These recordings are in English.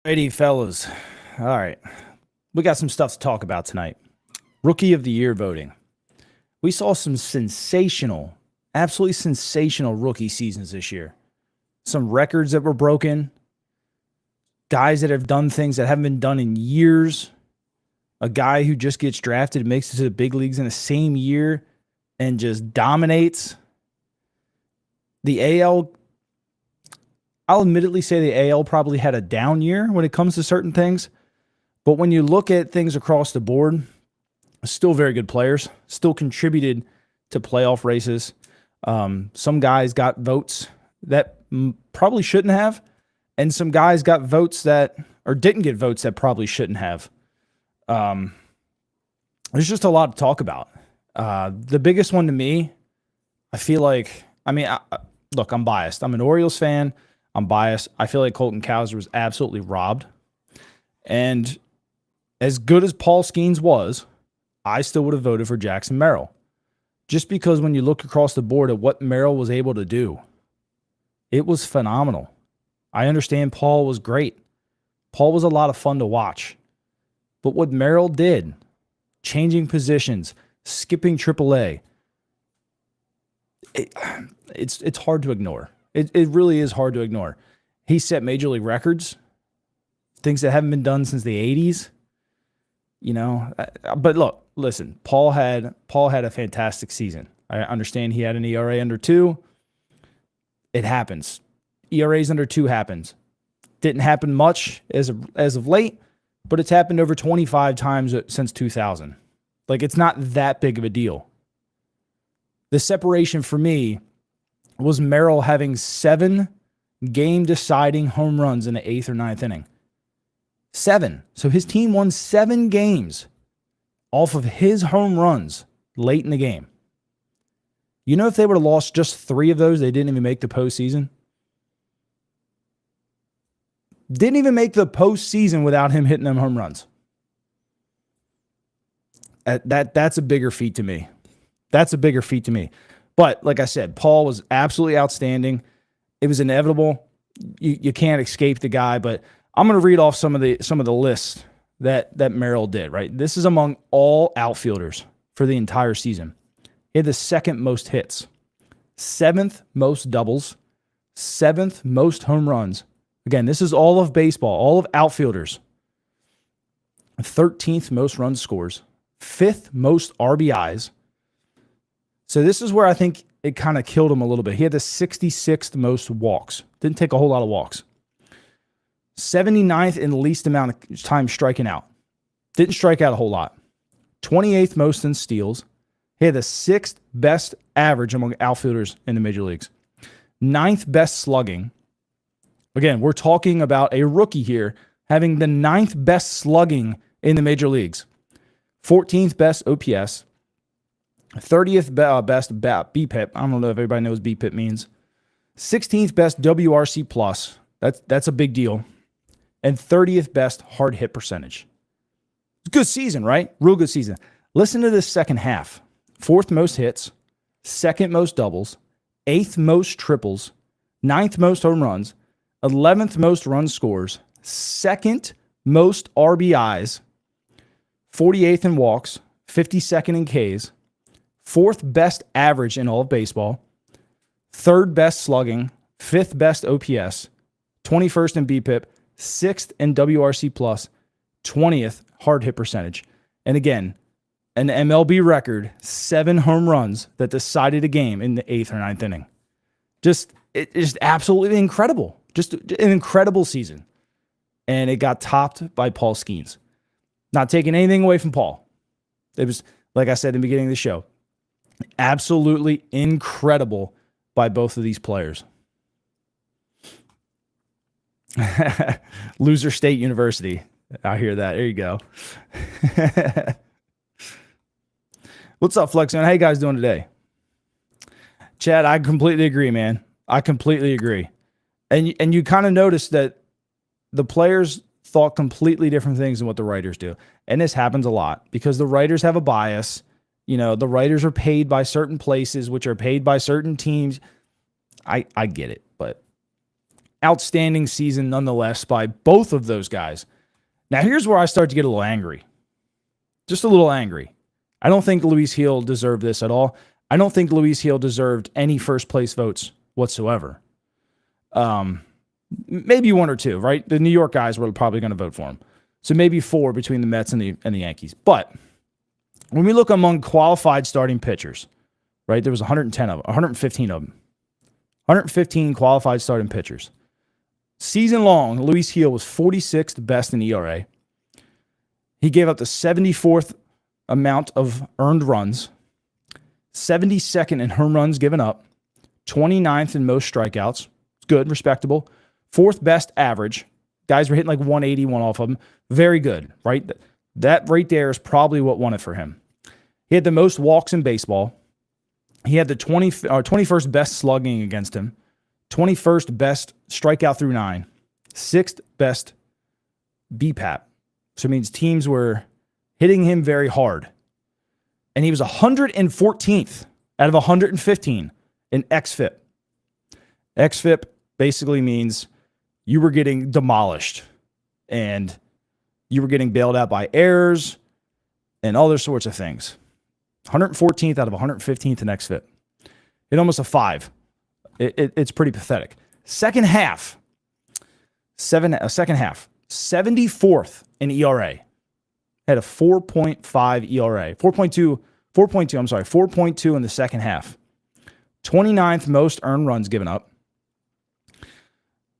Alrighty, fellas. All right. We got some stuff to talk about tonight. Rookie of the Year voting. We saw some sensational, absolutely sensational rookie seasons this year. Some records that were broken. Guys that have done things that haven't been done in years. A guy who just gets drafted, makes it to the big leagues in the same year and just dominates. The AL, I'll admittedly say the AL probably had a down year when it comes to certain things. But when you look at things across the board, still very good players, still contributed to playoff races. Some guys got votes that probably shouldn't have, and some guys got votes that, or didn't get votes that probably shouldn't have. There's just a lot to talk about. The biggest one to me, I feel like, look, I'm biased. I'm an Orioles fan. I'm biased. I feel like Colton Cowser was absolutely robbed. And as good as Paul Skeens was, I still would have voted for Jackson Merrill. Just because when you look across the board at what Merrill was able to do, it was phenomenal. I understand Paul was great. Paul was a lot of fun to watch. But what Merrill did, changing positions, skipping AAA, it's hard to ignore. It really is hard to ignore. He set major league records, things that haven't been done since the 80s. You know, but look, listen, Paul had a fantastic season. I understand he had an ERA under 2. It happens. ERAs under 2 happens. Didn't happen much as of late, but it's happened over 25 times since 2000. Like, it's not that big of a deal. The separation for me was Merrill having 7 game-deciding home runs in the 8th or 9th inning. 7. So his team won 7 games off of his home runs late in the game. You know, if they would have lost just 3 of those, they didn't even make the postseason. Didn't even make the postseason without him hitting them home runs. That's a bigger feat to me. That's a bigger feat to me. But like I said, Paul was absolutely outstanding. It was inevitable. You can't escape the guy. But I'm going to read off some of the lists that Merrill did. Right, this is among all outfielders for the entire season. He had the 2nd most hits, 7th most doubles, 7th most home runs. Again, this is all of baseball, all of outfielders. 13th most runs scores, 5th most RBIs. So this is where I think it kind of killed him a little bit. He had the 66th most walks. Didn't take a whole lot of walks. 79th in the least amount of time striking out. Didn't strike out a whole lot. 28th most in steals. He had the 6th best average among outfielders in the major leagues. 9th best slugging. Again, we're talking about a rookie here having the 9th best slugging in the major leagues. 14th best OPS. 30th best BPIP. I don't know if everybody knows what BPIP means. 16th best WRC plus. That's a big deal. And 30th best hard hit percentage. Good season, right? Real good season. Listen to this second half. 4th most hits, 2nd most doubles, 8th most triples, 9th most home runs, 11th most run scores, 2nd most RBIs, 48th in walks, 52nd in Ks, 4th best average in all of baseball, 3rd best slugging, 5th best OPS, 21st in BPIP, 6th in WRC plus, 20th hard hit percentage. And again, an MLB record, 7 home runs that decided a game in the 8th or 9th inning. It's just absolutely incredible. Just an incredible season. And it got topped by Paul Skeens. Not taking anything away from Paul. It was, like I said in the beginning of the show, absolutely incredible by both of these players. Loser State University. I hear that. There you go. What's up, Flexon? How you guys doing today? Chad, I completely agree, man. I completely agree. And you kind of notice that the players thought completely different things than what the writers do. And this happens a lot because the writers have a bias. You know, the writers are paid by certain places, which are paid by certain teams. I get it, but outstanding season nonetheless by both of those guys. Now, here's where I start to get a little angry. Just a little angry. I don't think Luis Gil deserved this at all. I don't think Luis Gil deserved any first place votes whatsoever. Maybe one or two, right? The New York guys were probably going to vote for him. So maybe 4 between the Mets and the Yankees. But when we look among qualified starting pitchers, right, there was 115 of them. 115 qualified starting pitchers. Season long, Luis Gil was 46th best in ERA. He gave up the 74th amount of earned runs, 72nd in home runs given up, 29th in most strikeouts. Good, respectable. 4th best average. Guys were hitting like 181 off of him. Very good, right? That right there is probably what won it for him. He had the most walks in baseball. He had the 21st best slugging against him, 21st best strikeout through 9, 6th best BPAP. So it means teams were hitting him very hard. And he was 114th out of 115 in xFIP. xFIP basically means you were getting demolished and you were getting bailed out by errors and other sorts of things. 114th out of 115th in xFIP. Hit almost a 5. It's pretty pathetic. Second half, 74th in ERA. Had a 4.5 ERA. 4.2 in the second half. 29th most earned runs given up.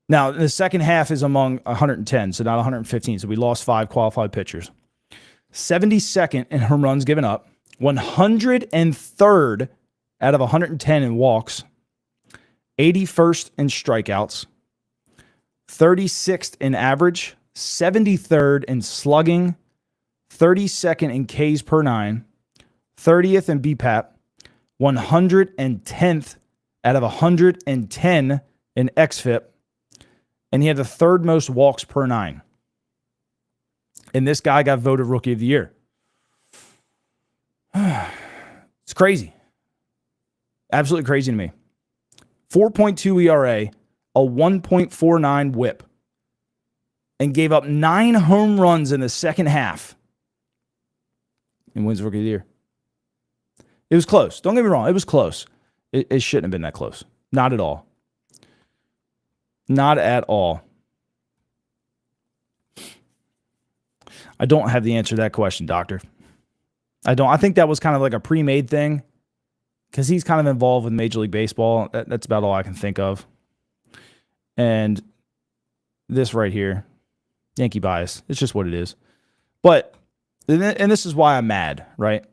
Now, the second half is among 110, so not 115. So we lost 5 qualified pitchers. 72nd in home runs given up. 103rd out of 110 in walks. 81st in strikeouts. 36th in average. 73rd in slugging. 32nd in Ks per 9. 30th in BPAP. 110th out of 110 in xFIP. And he had the 3rd most walks per 9. And this guy got voted Rookie of the Year. It's crazy. Absolutely crazy to me. 4.2 ERA, a 1.49 whip, and gave up 9 home runs in the second half and wins Rookie of the Year. It was close. Don't get me wrong. It was close. It shouldn't have been that close. Not at all. Not at all. I don't have the answer to that question, Doctor. I don't. I think that was kind of like a pre-made thing because he's kind of involved with Major League Baseball. That's about all I can think of. And this right here, Yankee bias. It's just what it is. But, and this is why I'm mad, right?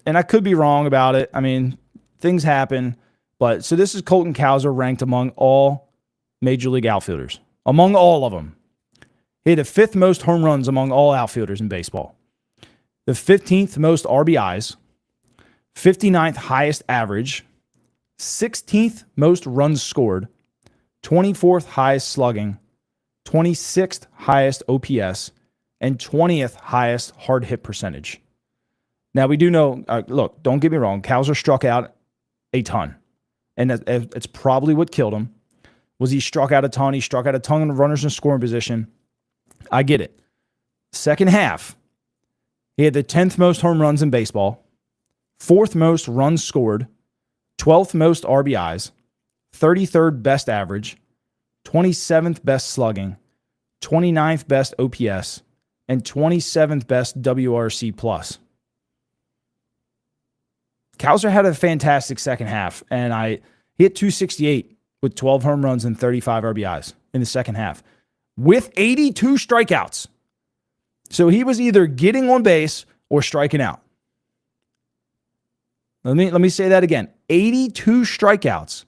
And I could be wrong about it. I mean, things happen. But, so this is Colton Cowser ranked among all Major League outfielders. Among all of them. He had the 5th most home runs among all outfielders in baseball. The 15th most RBIs. 59th highest average. 16th most runs scored. 24th highest slugging. 26th highest OPS. And 20th highest hard hit percentage. Now, we do know, look, don't get me wrong, Cowser struck out a ton. And it's probably what killed him. Was he struck out a ton? He struck out a ton of runners in scoring position. I get it. Second half, he had the 10th most home runs in baseball, 4th most runs scored, 12th most RBIs, 33rd best average, 27th best slugging, 29th best OPS, and 27th best WRC plus. Cowser had a fantastic second half, and he hit 268 with 12 home runs and 35 RBIs in the second half with 82 strikeouts. So he was either getting on base or striking out. Let me say that again. 82 strikeouts,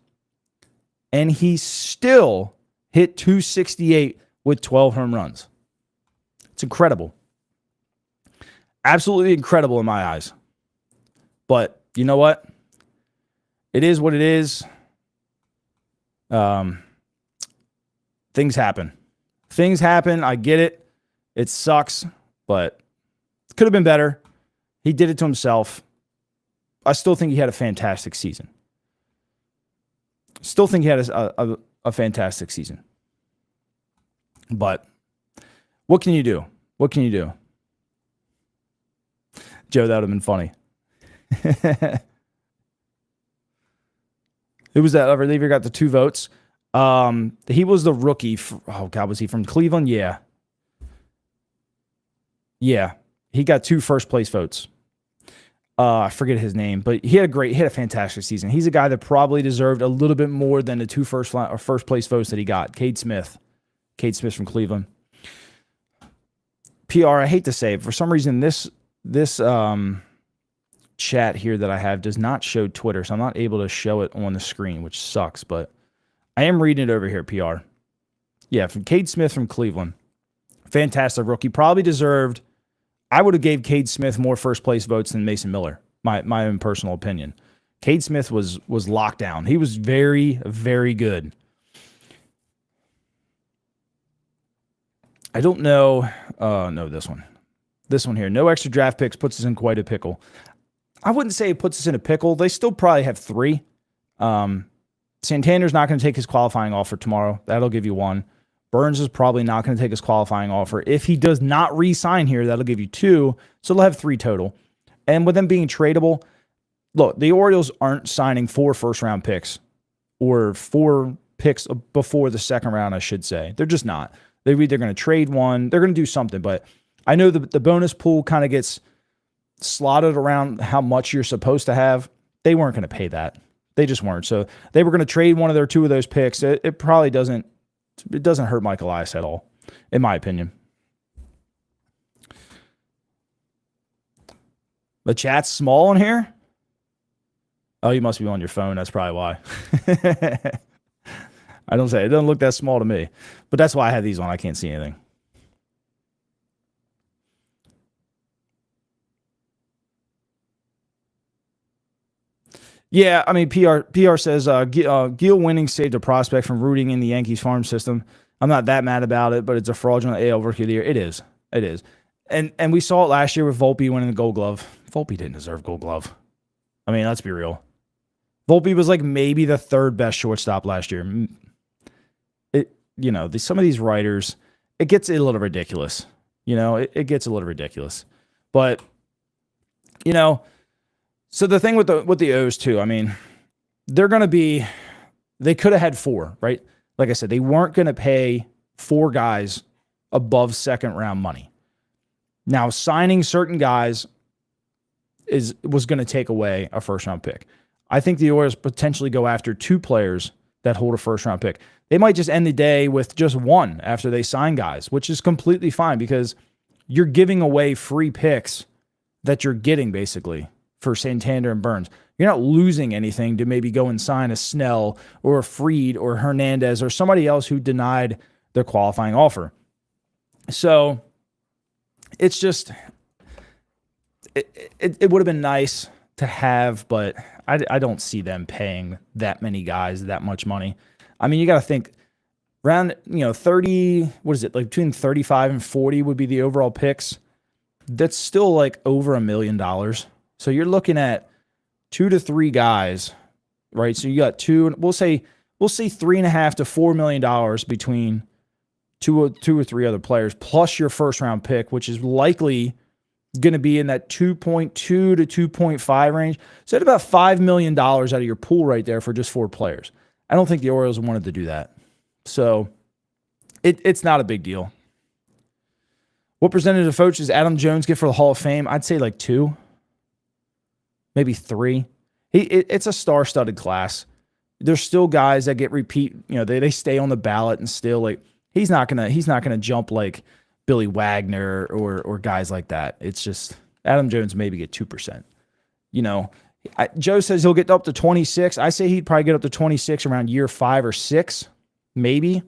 and he still hit 268 with 12 home runs. It's incredible. Absolutely incredible in my eyes. But you know what? It is what it is. Things happen. Things happen. I get it. It sucks, but it could have been better. He did it to himself. I still think he had a fantastic season. Still think he had a fantastic season. But what can you do? What can you do? Joe, that would have been funny. Who was that reliever? Got the 2 votes. He was the rookie. Was he from Cleveland? Yeah. Yeah. He got 2 first place votes. I forget his name, but he had a fantastic season. He's a guy that probably deserved a little bit more than the 2 first place votes that he got. Cade Smith from Cleveland. PR, I hate to say it, for some reason this chat here that I have does not show Twitter, so I'm not able to show it on the screen, which sucks, but I am reading it over here, PR. Yeah, from Cade Smith from Cleveland. Fantastic rookie. Probably deserved. I would have gave Cade Smith more first place votes than Mason Miller, my own personal opinion. Cade Smith was locked down. He was very, very good. I don't know. No, this one. This one here. No extra draft picks puts us in quite a pickle. I wouldn't say it puts us in a pickle. They still probably have 3. Santander's not going to take his qualifying offer tomorrow. That'll give you 1. Burns is probably not going to take his qualifying offer. If he does not re-sign here, that'll give you 2. So they'll have 3 total. And with them being tradable, look, the Orioles aren't signing 4 first-round picks or 4 picks before the second round, I should say. They're just not. They're either going to trade one. They're going to do something. But I know the bonus pool kind of gets slotted around how much you're supposed to have. They weren't going to pay that. They just weren't. So they were going to trade one of their 2 of those picks. It probably doesn't hurt Mike Elias at all, in my opinion. The chat's small in here. Oh, you must be on your phone. That's probably why. I don't say it doesn't look that small to me, but that's why I have these on. I can't see anything. Yeah, I mean, PR says Gil winning saved a prospect from rooting in the Yankees farm system. I'm not that mad about it, but it's a fraudulent AL Rookie of the Year. It is. And we saw it last year with Volpe winning the Gold Glove. Volpe didn't deserve Gold Glove. I mean, let's be real. Volpe was like maybe the 3rd best shortstop last year. Some of these writers, it gets a little ridiculous. It gets a little ridiculous. But, so the thing with the O's too, I mean, they could have had 4, right? Like I said, they weren't going to pay 4 guys above second round money. Now, signing certain guys was going to take away a first round pick. I think the Orioles potentially go after 2 players that hold a first round pick. They might just end the day with just 1 after they sign guys, which is completely fine because you're giving away free picks that you're getting basically for Santander and Burns. You're not losing anything to maybe go and sign a Snell or a Fried or Hernandez or somebody else who denied their qualifying offer. So it's just, it would have been nice to have, but I don't see them paying that many guys that much money. I mean, you got to think around, 30, what is it? Like between 35 and 40 would be the overall picks. That's still like over $1 million. So you're looking at 2 to 3 guys, right? So you got 2, we'll say $3.5 to $4 million between two or 3 other players, plus your first round pick, which is likely going to be in that 2.2 to 2.5 range. So that's about $5 million out of your pool right there for just 4 players. I don't think the Orioles wanted to do that. So it's not a big deal. What percentage of votes does Adam Jones get for the Hall of Fame? I'd say like 2, maybe 3. It's a star-studded class. There's still guys that get repeat. They stay on the ballot and still like he's not gonna jump like Billy Wagner or guys like that. It's just Adam Jones maybe get 2%. Joe says he'll get up to 26. I say he'd probably get up to 26 around year 5 or 6, maybe.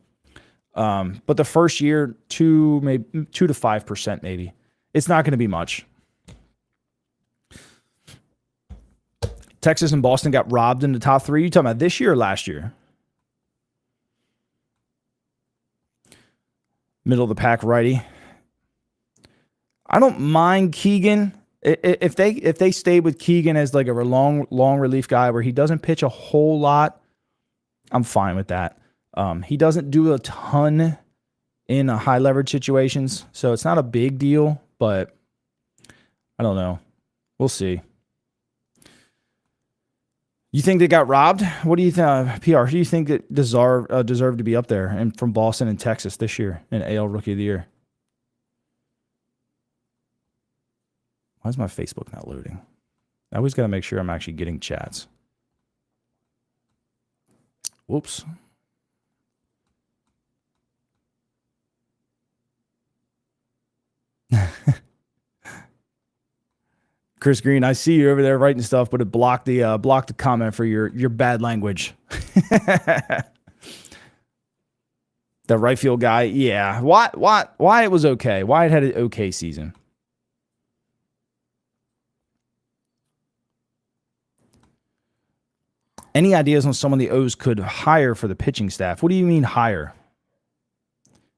But the first year, 2 to 5%, maybe. It's not going to be much. Texas and Boston got robbed in the top 3. You talking about this year or last year? Middle of the pack righty. I don't mind Keegan. If they stay with Keegan as like a long relief guy where he doesn't pitch a whole lot, I'm fine with that. He doesn't do a ton in high leverage situations, so it's not a big deal, but I don't know. We'll see. You think they got robbed? What do you think, PR? Who do you think that deserved to be up there and from Boston and Texas this year in AL Rookie of the Year? Why is my Facebook not loading? I always got to make sure I'm actually getting chats. Whoops. Chris Green, I see you over there writing stuff, but it blocked the comment for your bad language. The right field guy, yeah. Why it was okay? Why it had an okay season? Any ideas on someone the O's could hire for the pitching staff? What do you mean hire?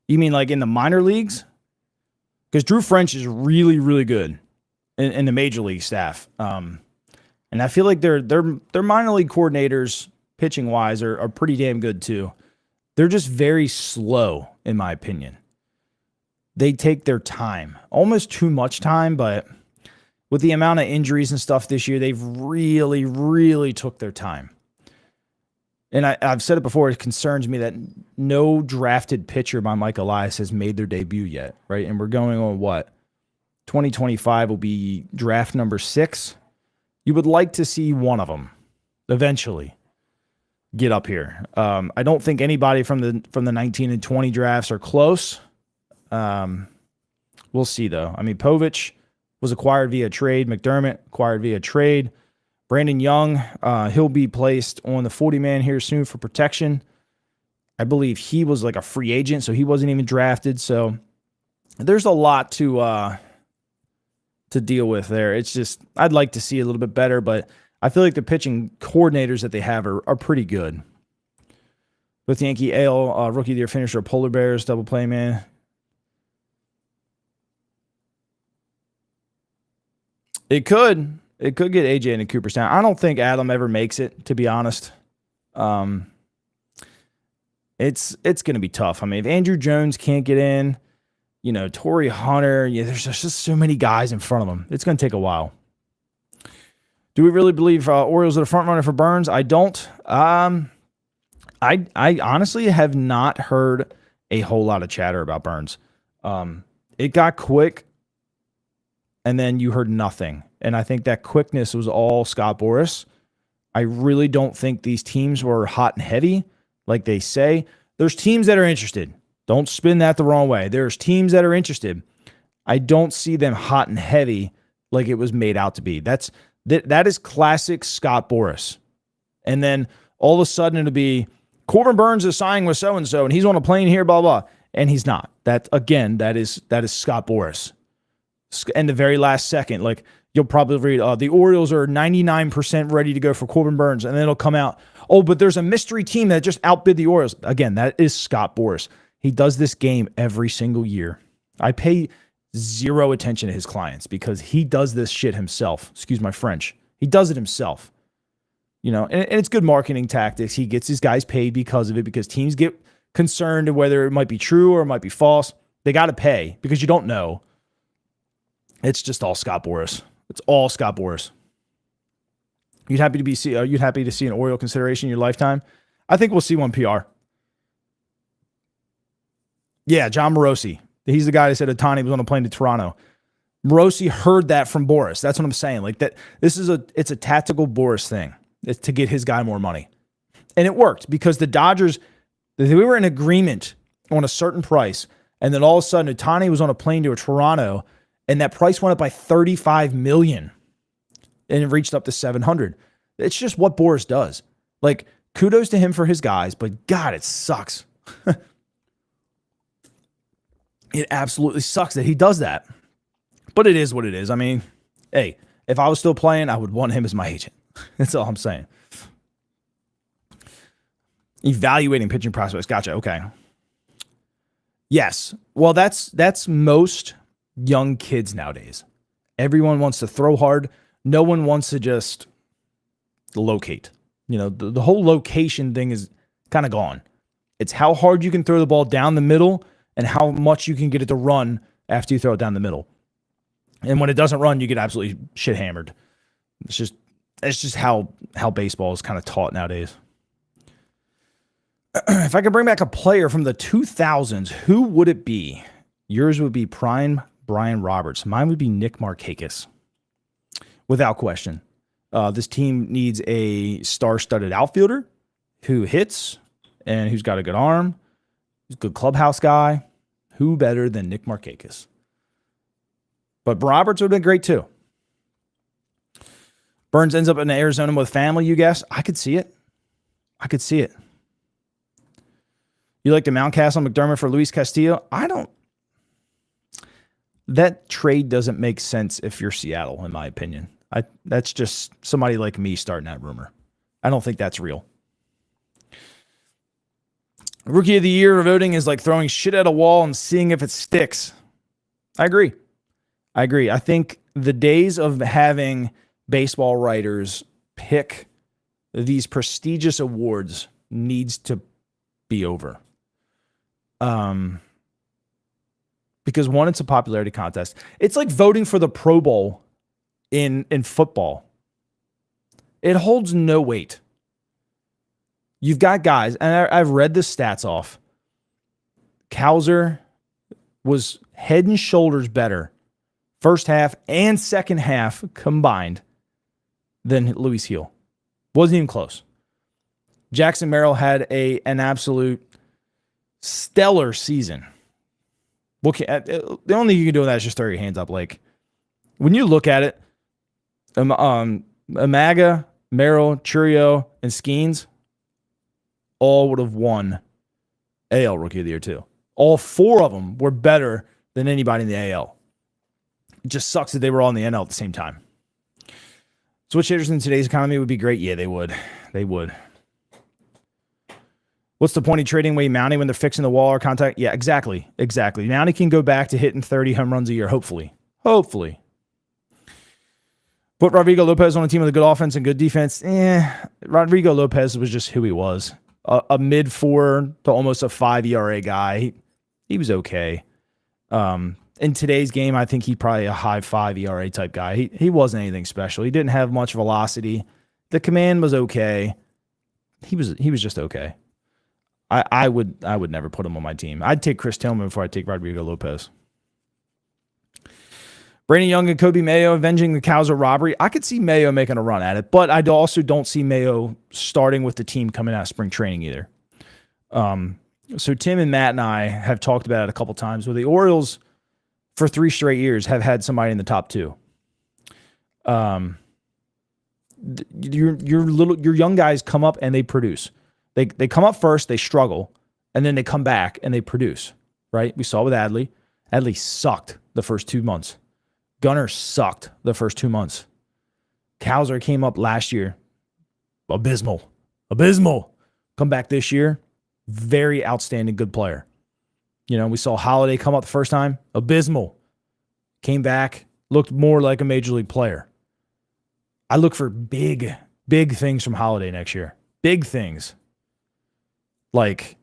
You mean like in the minor leagues? Because Drew French is really, really good in the major league staff. And I feel like their minor league coordinators, pitching wise, are pretty damn good too. They're just very slow, in my opinion. They take their time, almost too much time, but with the amount of injuries and stuff this year, they've really, really took their time. And I've said it before, it concerns me that no drafted pitcher by Mike Elias has made their debut yet, right? And we're going on what? 2025 will be draft number 6. You would like to see one of them eventually get up here. I don't think anybody from the 19 and 20 drafts are close. We'll see, though. I mean, Povich was acquired via trade. McDermott acquired via trade. Brandon Young, he'll be placed on the 40-man here soon for protection. I believe he was like a free agent, so he wasn't even drafted. So there's a lot to deal with there. It's just I'd like to see a little bit better, but I feel like the pitching coordinators that they have are pretty good. With Yankee AL Rookie of the Year finisher, Polar Bears, double play man. It could get AJ into Cooperstown. I don't think Adam ever makes it, to be honest. It's going to be tough. I mean, if Andrew Jones can't get in, Torrey Hunter, there's just so many guys in front of him. It's going to take a while. Do we really believe Orioles are the front runner for Burns? I don't. I honestly have not heard a whole lot of chatter about Burns. It got quick, and then you heard nothing. And I think that quickness was all Scott Boras. I really don't think these teams were hot and heavy like they say. There's teams that are interested. Don't spin that the wrong way. There's teams that are interested. I don't see them hot and heavy like it was made out to be. That is classic Scott Boras. And then all of a sudden it'll be Corbin Burns is signing with so-and-so and he's on a plane here, blah, blah. And he's not. That is Scott Boras. And the very last second, like you'll probably read, the Orioles are 99% ready to go for Corbin Burns. And then it'll come out, but there's a mystery team that just outbid the Orioles. Again, that is Scott Boras. He does this game every single year. I pay zero attention to his clients because he does this shit himself. Excuse my French. He does it himself. And it's good marketing tactics. He gets his guys paid because of it, because teams get concerned whether it might be true or it might be false. They got to pay because you don't know. It's just all Scott Boras. It's all Scott Boras. You'd happy to see an Oriole consideration in your lifetime? I think we'll see one, PR. Yeah, John Morosi. He's the guy that said Ohtani was on a plane to Toronto. Morosi heard that from Boras. That's what I'm saying. Like that, it's a tactical Boras thing. It's to get his guy more money. And it worked because the Dodgers, we were in agreement on a certain price, and then all of a sudden Ohtani was on a plane to Toronto, and that price went up by $35 million, and it reached up to $700. It's just what Boras does. Like, kudos to him for his guys, but God, it sucks. It absolutely sucks that he does that. But it is what it is. I mean, hey, if I was still playing, I would want him as my agent. That's all I'm saying. Evaluating pitching prospects. Gotcha. Okay. Yes. Well, that's most young kids nowadays. Everyone wants to throw hard. No one wants to just locate. The whole location thing is kind of gone. It's how hard you can throw the ball down the middle and how much you can get it to run after you throw it down the middle. And when it doesn't run, you get absolutely shit hammered. It's just how baseball is kind of taught nowadays. If I could bring back a player from the 2000s, who would it be? Yours would be prime Brian Roberts. Mine would be Nick Markakis, without question. This team needs a star-studded outfielder who hits and who's got a good arm, who's a good clubhouse guy. Who better than Nick Markakis? But Roberts would have been great too. Burns ends up in Arizona with family, you guess? I could see it. You like the Mountcastle McDermott for Luis Castillo? I don't. That trade doesn't make sense if you're Seattle, in my opinion. That's just somebody like me starting that rumor. I don't think that's real. Rookie of the Year voting is like throwing shit at a wall and seeing if it sticks. I agree. I think the days of having baseball writers pick these prestigious awards needs to be over. Because one, it's a popularity contest. It's like voting for the Pro Bowl in football. It holds no weight. You've got guys, and I've read the stats off. Cowser was head and shoulders better first half and second half combined than Luis Gil. Wasn't even close. Jackson Merrill had an absolute stellar season. The only thing you can do with that is just throw your hands up. Like, when you look at it, Amaga, Merrill, Churio, and Skeens all would have won AL Rookie of the Year too. All four of them were better than anybody in the AL. It just sucks that they were all in the NL at the same time. Switch hitters in today's economy would be great. Yeah, they would. What's the point of trading away Mountie when they're fixing the wall or contact? Yeah, exactly. Mountie can go back to hitting 30 home runs a year, hopefully. Put Rodrigo Lopez on a team with a good offense and good defense. Rodrigo Lopez was just who he was. A mid-4 to almost a 5 ERA guy. He was okay. In today's game, I think he's probably a high 5 ERA type guy. He wasn't anything special. He didn't have much velocity. The command was okay. He was just okay. I would never put him on my team. I'd take Chris Tillman before I take Rodrigo Lopez. Brandon Young and Kobe Mayo avenging the Cowser robbery. I could see Mayo making a run at it, but I also don't see Mayo starting with the team coming out of spring training either. So Tim and Matt and I have talked about it a couple times, where the Orioles for 3 straight years have had somebody in the top 2. Your young guys come up and they produce. They come up first, they struggle, and then they come back and they produce, right? We saw with Adley. Adley sucked the first 2 months. Gunnar sucked the first 2 months. Cowser came up last year. Abysmal. Come back this year. Very outstanding, good player. We saw Holiday come up the first time. Abysmal. Came back, looked more like a major league player. I look for big things from Holiday next year. Big things. Like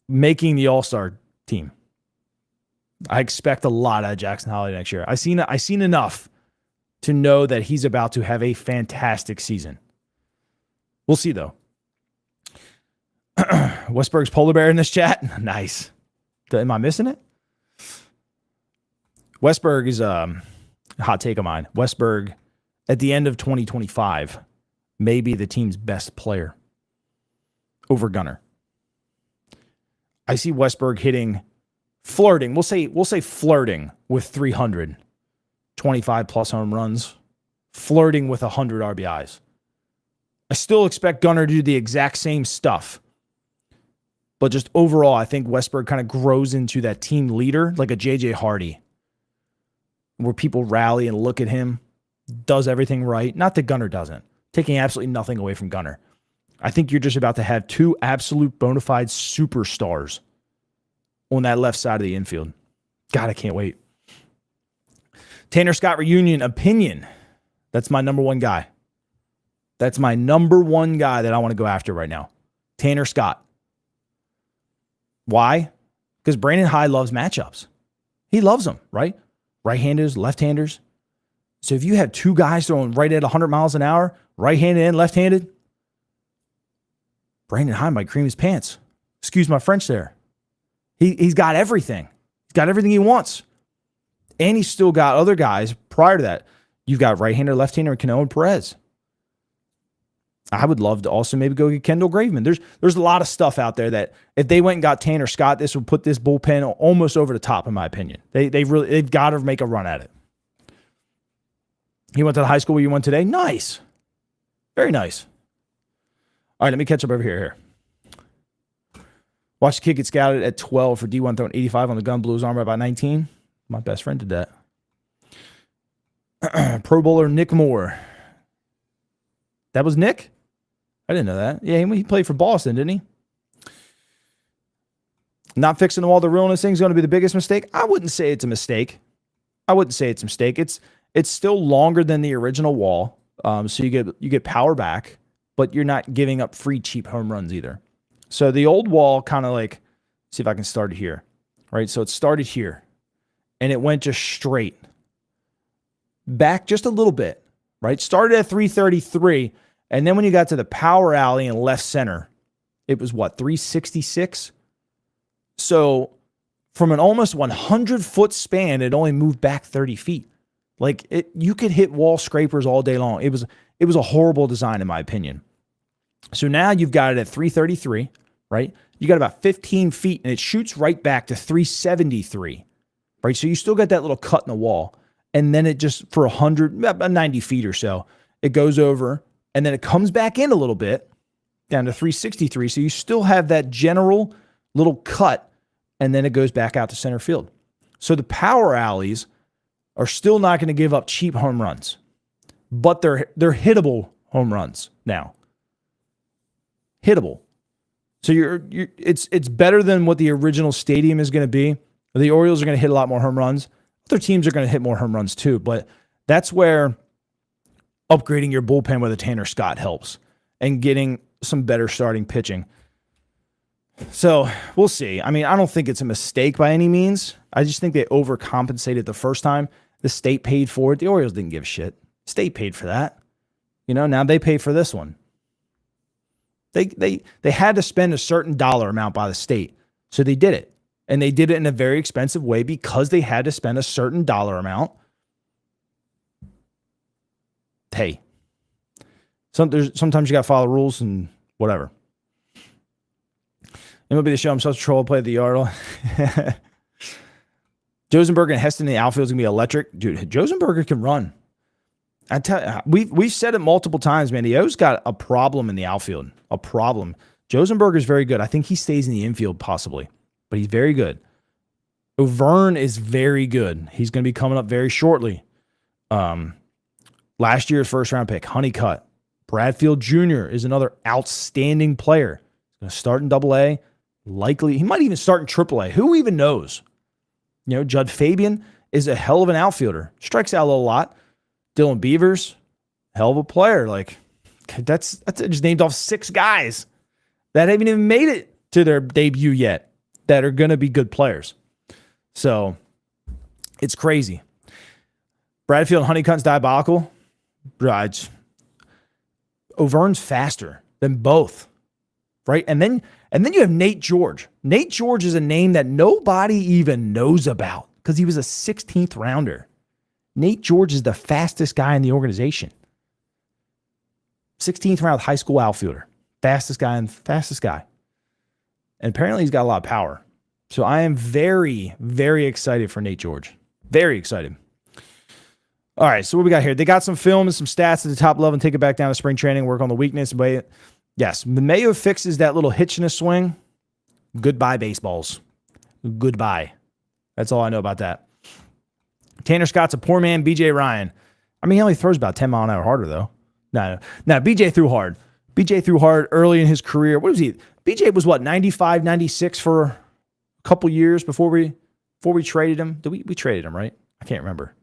making the All-Star team. I expect a lot out of Jackson Holiday next year. I've seen enough to know that he's about to have a fantastic season. We'll see, though. Westberg's polar bear in this chat. Nice. Am I missing it? Westberg is a hot take of mine. Westberg, at the end of 2025, may be the team's best player over Gunnar. I see Westberg flirting. We'll say flirting with 300, 25 plus home runs, flirting with 100 RBIs. I still expect Gunnar to do the exact same stuff. But just overall, I think Westberg kind of grows into that team leader, like a J.J. Hardy, where people rally and look at him, does everything right. Not that Gunnar doesn't. Taking absolutely nothing away from Gunnar. I think you're just about to have 2 absolute bona fide superstars on that left side of the infield. God, I can't wait. Tanner Scott reunion opinion. That's my number one guy. That's my number one guy that I want to go after right now. Tanner Scott. Why? because Brandon Hyde loves matchups. He loves them, right? Right-handers, left-handers. So if you have two guys throwing right at 100 miles an hour, right-handed and left-handed, Brandon Hyde might cream his pants. Excuse my French there. He's got everything. He's got everything he wants. And he's still got other guys prior to that. You've got right-hander, left-hander, Cano and Perez. I would love to also maybe go get Kendall Graveman. There's a lot of stuff out there that if they went and got Tanner Scott, this would put this bullpen almost over the top, in my opinion. They've got to make a run at it. He went to the high school where you went today. Nice. Very nice. All right, let me catch up over here. Watch the kid get scouted at 12 for D1 throwing 85 on the gun, blew his arm about 19. My best friend did that. Pro Bowler Nick Moore. That was Nick? I didn't know that. Yeah, he played for Boston, didn't he? Not fixing the wall to ruin this thing is going to be the biggest mistake. I wouldn't say it's a mistake. It's still longer than the original wall, so you get power back, but you're not giving up free cheap home runs either. So the old wall kind of like, see if I can start it here, right? So it started here, and it went just straight back just a little bit, right? Started at 333. And then when you got to the power alley in left center, it was what, 366? So from an almost 100-foot span, it only moved back 30 feet. Like you could hit wall scrapers all day long. It was a horrible design, in my opinion. So now you've got it at 333, right? You got about 15 feet, and it shoots right back to 373, right? So you still got that little cut in the wall. And then it just, for 90 feet or so, it goes over. And then it comes back in a little bit, down to 363. So you still have that general little cut, and then it goes back out to center field. So the power alleys are still not going to give up cheap home runs, but they're hittable home runs now. Hittable. So it's better than what the original stadium is going to be. The Orioles are going to hit a lot more home runs. Other teams are going to hit more home runs too, but that's where upgrading your bullpen with a Tanner Scott helps and getting some better starting pitching. So we'll see. I mean, I don't think it's a mistake by any means. I just think they overcompensated the first time. The state paid for it. The Orioles didn't give a shit. State paid for that. Now they pay for this one. They had to spend a certain dollar amount by the state. So they did it. And they did it in a very expensive way because they had to spend a certain dollar amount. Hey, sometimes you got to follow the rules and whatever. MLB The Show, I'm such a troll, play at the yard. Josenberger and Heston in the outfield is going to be electric. Dude, Josenberger can run. I tell you, we've said it multiple times, man. The O's got a problem in the outfield. A problem. Josenberger is very good. I think he stays in the infield possibly, but he's very good. O'Vern is very good. He's going to be coming up very shortly. Last year's first-round pick, Honeycutt. Bradfield Jr. is another outstanding player. He's going to start in Double-A. Likely, he might even start in Triple-A. Who even knows? Judd Fabian is a hell of an outfielder. Strikes out a lot. Dylan Beavers, hell of a player. Like, that's just named off 6 guys that haven't even made it to their debut yet that are going to be good players. So, it's crazy. Bradfield and Honeycutt's diabolical. Right. O'Vern's faster than both, right? And then you have Nate George. Nate George is a name that nobody even knows about because he was a 16th rounder. Nate George is the fastest guy in the organization. 16th round high school outfielder. Fastest guy. And apparently he's got a lot of power. So I am very, very excited for Nate George. Very excited. All right, so what we got here? They got some film and some stats at the top level and take it back down to spring training, work on the weakness. But yes, Mayo fixes that little hitch in his swing. Goodbye, baseballs. Goodbye. That's all I know about that. Tanner Scott's a poor man. BJ Ryan. I mean, he only throws about 10 mile an hour harder, though. No, BJ threw hard. BJ threw hard early in his career. What was he? BJ was what, 95, 96 for a couple years before we traded him? We traded him, right? I can't remember.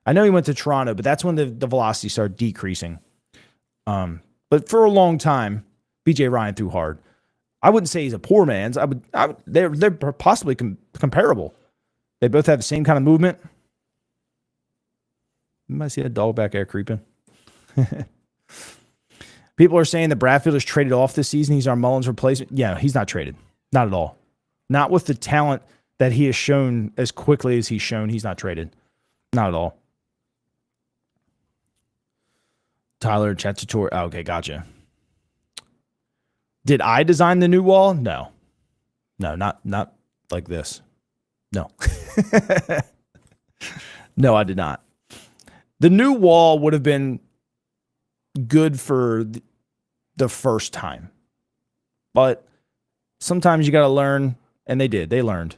I know he went to Toronto, but that's when the velocity started decreasing. But for a long time, BJ Ryan threw hard. I wouldn't say he's a poor man's. They're possibly comparable. They both have the same kind of movement. You might see that dog back there creeping. People are saying that Bradfield is traded off this season. He's our Mullins replacement. Yeah, he's not traded. Not at all. Not with the talent that he has shown as quickly as he's shown. He's not traded. Not at all. Tyler Chatchator. Oh, okay, gotcha. Did I design the new wall? No. No, not like this. No. No, I did not. The new wall would have been good for the first time. But sometimes you got to learn, and they did. They learned.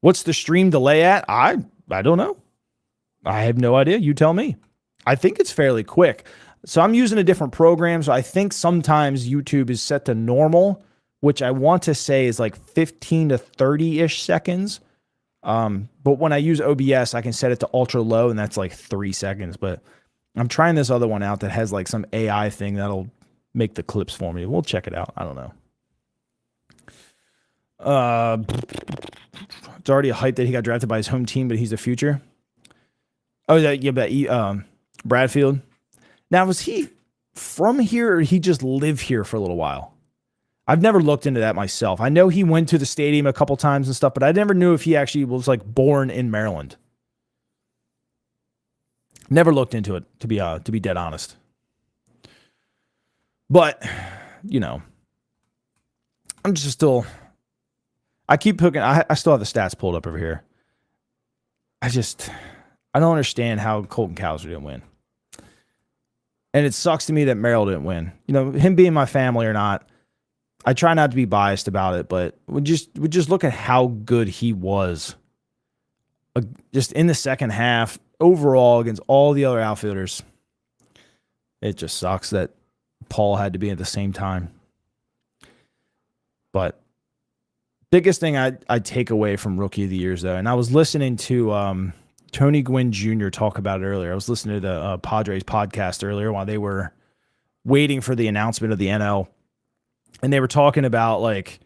What's the stream delay at? I don't know. I have no idea. You tell me. I think it's fairly quick. So I'm using a different program. So I think sometimes YouTube is set to normal, which I want to say is like 15 to 30-ish seconds. But when I use OBS, I can set it to ultra low, and that's like 3 seconds. But I'm trying this other one out that has like some AI thing that'll make the clips for me. We'll check it out. I don't know. It's already a hype that he got drafted by his home team, but he's the future. Oh, yeah, but Bradfield. Now, was he from here, or did he just live here for a little while? I've never looked into that myself. I know he went to the stadium a couple times and stuff, but I never knew if he actually was like born in Maryland. Never looked into it, to be dead honest. But, you know, I'm just still. I keep hooking. I still have the stats pulled up over here. I don't understand how Colton Cowser didn't win. And it sucks to me that Merrill didn't win. You know, him being my family or not, I try not to be biased about it, but we just look at how good he was just in the second half overall against all the other outfielders. It just sucks that Paul had to be at the same time. But biggest thing I take away from Rookie of the Years, though, and I was listening to Tony Gwynn Jr. talk about it earlier. I was listening to the Padres podcast earlier while they were waiting for the announcement of the NL. And they were talking about like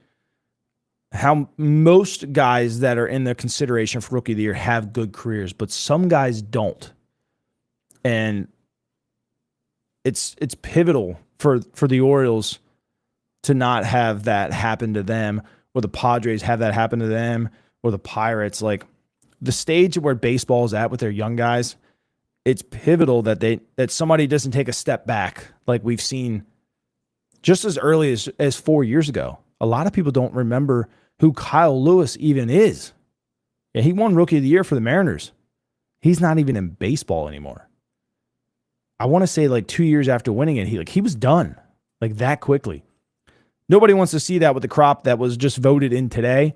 how most guys that are in the consideration for Rookie of the Year have good careers, but some guys don't. And it's pivotal for the Orioles to not have that happen to them, or the Padres have that happen to them, or the Pirates. Like the stage where baseball is at with their young guys, it's pivotal that somebody doesn't take a step back like we've seen just as early as 4 years ago. A lot of people don't remember who Kyle Lewis even is. Yeah, he won Rookie of the Year for the Mariners. He's not even in baseball anymore. I want to say like 2 years after winning it, he was done like that quickly. Nobody wants to see that with the crop that was just voted in today,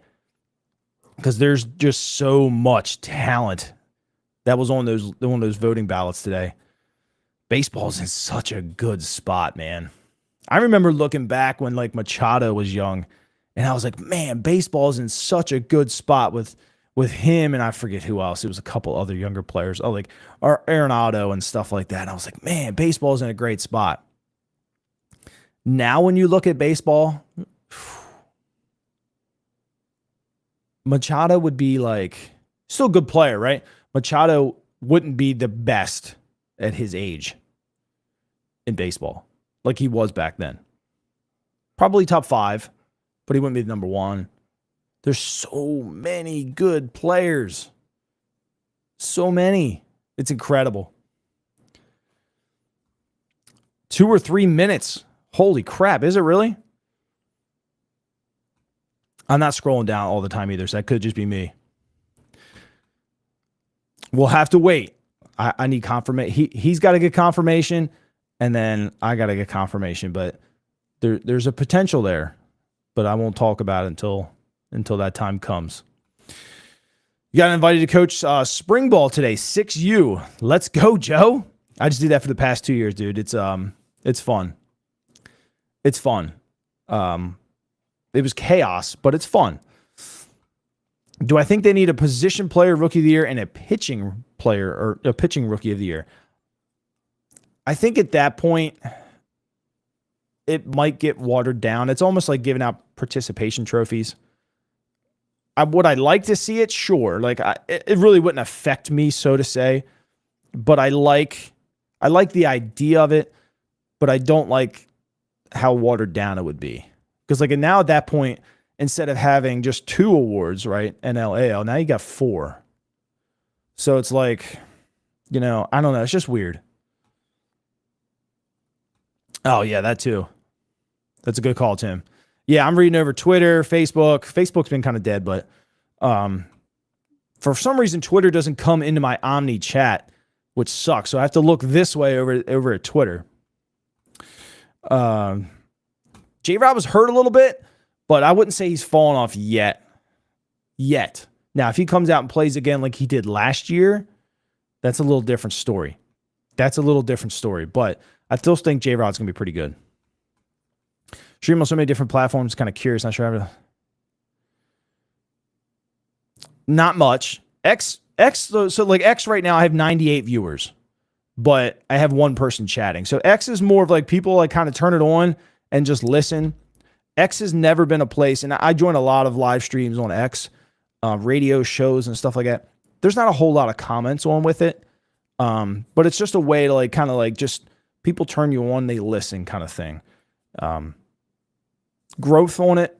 because there's just so much talent that was on those voting ballots today. Baseball's in such a good spot, man. I remember looking back when like Machado was young, and I was like, man, baseball's in such a good spot with him, and I forget who else. It was a couple other younger players, like Arenado and stuff like that. And I was like, man, baseball's in a great spot. Now when you look at baseball, Machado would be like, still a good player, right? Machado wouldn't be the best at his age in baseball like he was back then. Probably top 5, but he wouldn't be the number 1. There's so many good players. So many. It's incredible. 2 or 3 minutes. Holy crap. Is it really? I'm not scrolling down all the time either, so that could just be me. We'll have to wait. I need confirmation. He's got to get confirmation, and then I got to get confirmation. But there's a potential there, but I won't talk about it until that time comes. You got invited to coach spring ball today, 6U. Let's go, Joe. I just did that for the past 2 years, dude. It's fun. It's fun. It was chaos, but it's fun. Do I think they need a position player Rookie of the Year and a pitching player or a pitching Rookie of the Year? I think at that point, it might get watered down. It's almost like giving out participation trophies. Would I like to see it? Sure. Like it really wouldn't affect me, so to say. But I like the idea of it, but I don't like how watered down it would be. Because like now at that point, instead of having just 2 awards, right, NL, AL, now you got 4. So it's like, I don't know. It's just weird. Oh, yeah, that too. That's a good call, Tim. Yeah, I'm reading over Twitter, Facebook. Facebook's been kind of dead, but for some reason, Twitter doesn't come into my Omni chat, which sucks. So I have to look this way over at Twitter. J-Rob was hurt a little bit, but I wouldn't say he's fallen off yet. Now, if he comes out and plays again like he did last year, that's a little different story. But I still think J-Rod's going to be pretty good. Stream on so many different platforms. Kind of curious. Not sure. Not much. X. So like X right now, I have 98 viewers, but I have 1 person chatting. So X is more of like people like kind of turn it on and just listen. X has never been a place, and I join a lot of live streams on X, radio shows and stuff like that. There's not a whole lot of comments on with it, but it's just a way to like kind of like just people turn you on, they listen kind of thing. Growth on it,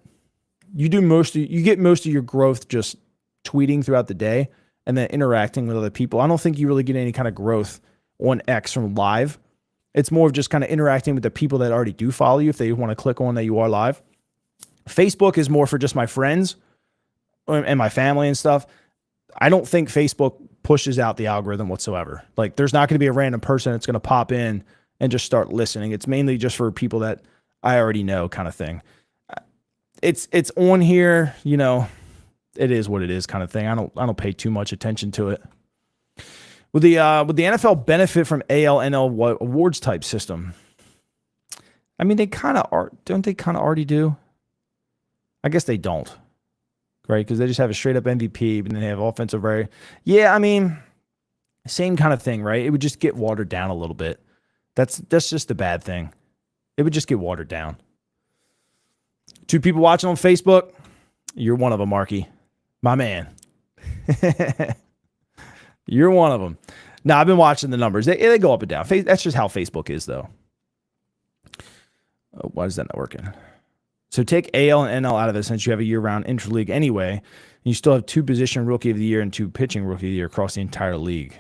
you get most of your growth just tweeting throughout the day and then interacting with other people. I don't think you really get any kind of growth on X from live. It's more of just kind of interacting with the people that already do follow you if they want to click on that you are live. Facebook is more for just my friends and my family and stuff. I don't think Facebook pushes out the algorithm whatsoever. Like there's not going to be a random person that's going to pop in and just start listening. It's mainly just for people that I already know kind of thing. It's on here, it is what it is kind of thing. I don't pay too much attention to it. Would the NFL benefit from AL, NL awards type system? I mean, they kind of are. Don't they kind of already do? I guess they don't, right? Because they just have a straight up MVP, but then they have offensive rate. Yeah, I mean, same kind of thing, right? It would just get watered down a little bit. That's just a bad thing. It would just get watered down. 2 people watching on Facebook. You're one of them, Marky. My man. You're one of them. Now, I've been watching the numbers. They go up and down. That's just how Facebook is, though. Why is that not working? So take AL and NL out of it since you have a year-round interleague anyway, and you still have 2 position rookie of the year and 2 pitching rookie of the year across the entire league.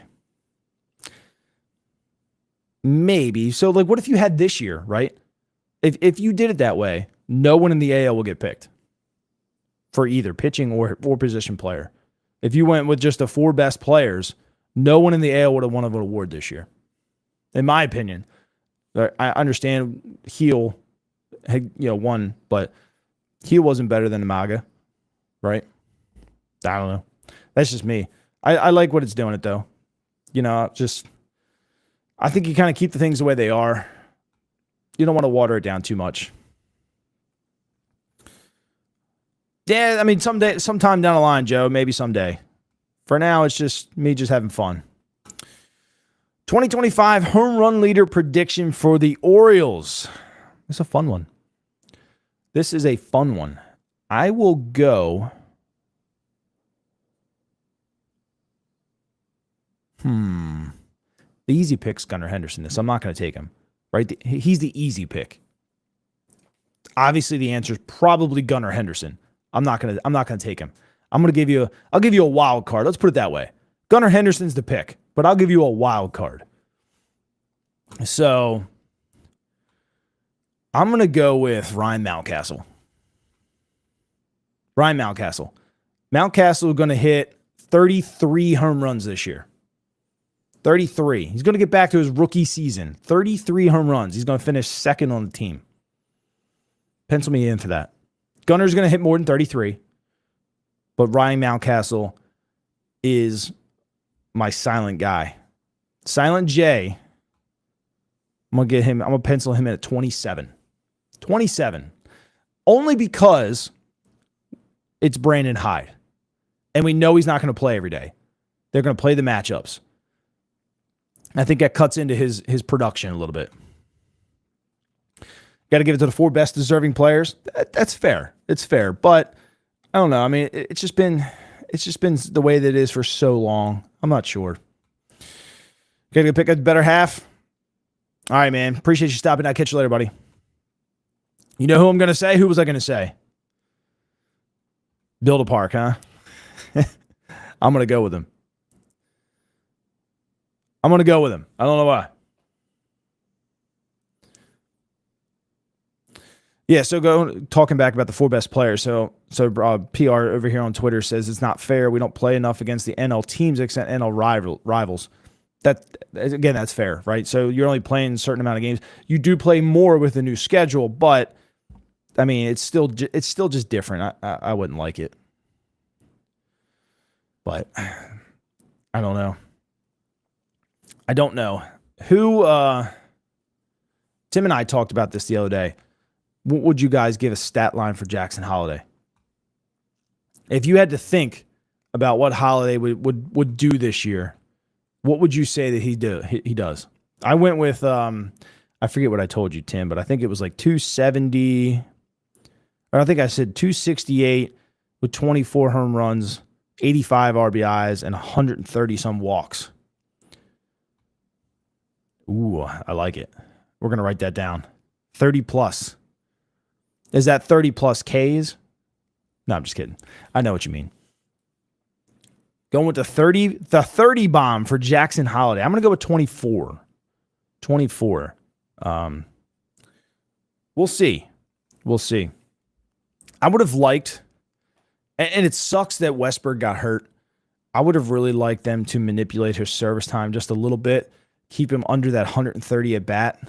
Maybe. So, like, what if you had this year, right? If you did it that way, no one in the AL will get picked for either pitching or position player. If you went with just the 4 best players, no one in the AL would have won an award this year. In my opinion. I understand Heel had, won, but Heel wasn't better than Umaga, right? I don't know. That's just me. I like what it's doing it though. I think you kind of keep the things the way they are. You don't want to water it down too much. Yeah, I mean, sometime down the line, Joe, maybe someday. For now, it's just me just having fun. 2025 home run leader prediction for the Orioles. It's a fun one. This is a fun one. I will go. The easy pick's Gunnar Henderson. So I'm not going to take him. Right? He's the easy pick. Obviously, the answer is probably Gunnar Henderson. I'm not gonna take him. I'll give you a wild card. Let's put it that way. Gunnar Henderson's the pick, but I'll give you a wild card. So I'm gonna go with Ryan Mountcastle. Mountcastle is gonna hit 33 home runs this year. 33. He's gonna get back to his rookie season. 33 home runs. He's gonna finish second on the team. Pencil me in for that. Gunner's going to hit more than 33, but Ryan Mountcastle is my silent guy. Silent J, I'm going to pencil him in at 27. 27. Only because it's Brandon Hyde. And we know he's not going to play every day. They're going to play the matchups. I think that cuts into his production a little bit. Got to give it to the 4 best deserving players. That's fair. It's fair, but I don't know. I mean, it's just been the way that it is for so long. I'm not sure. Got to pick a better half. All right, man. Appreciate you stopping. I'll catch you later, buddy. You know who I'm going to say? Who was I going to say? Build a park, huh? I'm going to go with him. I don't know why. Yeah, so talking back about the 4 best players. So PR over here on Twitter says it's not fair. We don't play enough against the NL teams except NL rivals. That's fair, right? So you're only playing a certain amount of games. You do play more with the new schedule, but I mean, it's still just different. I wouldn't like it, but I don't know. Who? Tim and I talked about this the other day. What would you guys give a stat line for Jackson Holliday? If you had to think about what Holliday would do this year, what would you say that he does? I went with I forget what I told you, Tim, but I think it was like 270, or I think I said 268 with 24 home runs, 85 RBIs, and 130 some walks. Ooh, I like it. We're gonna write that down. 30 plus. Is that 30 plus Ks? No, I'm just kidding. I know what you mean. Going with the 30 bomb for Jackson Holliday. I'm going to go with 24. 24. We'll see. I would have liked, and it sucks that Westburg got hurt. I would have really liked them to manipulate his service time just a little bit, keep him under that 130 at bat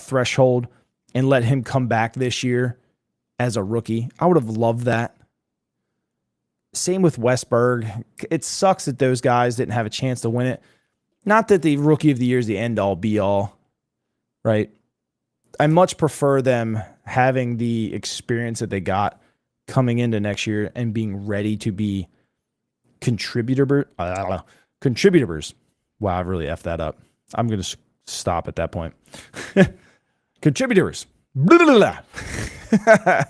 threshold, and let him come back this year as a rookie. I would have loved that. Same with Westburg. It sucks that those guys didn't have a chance to win it. Not that the Rookie of the Year is the end-all, be-all, right? I much prefer them having the experience that they got coming into next year and being ready to be contributors. Wow, I've really effed that up. I'm going to stop at that point. Contributors. Blah, blah, blah.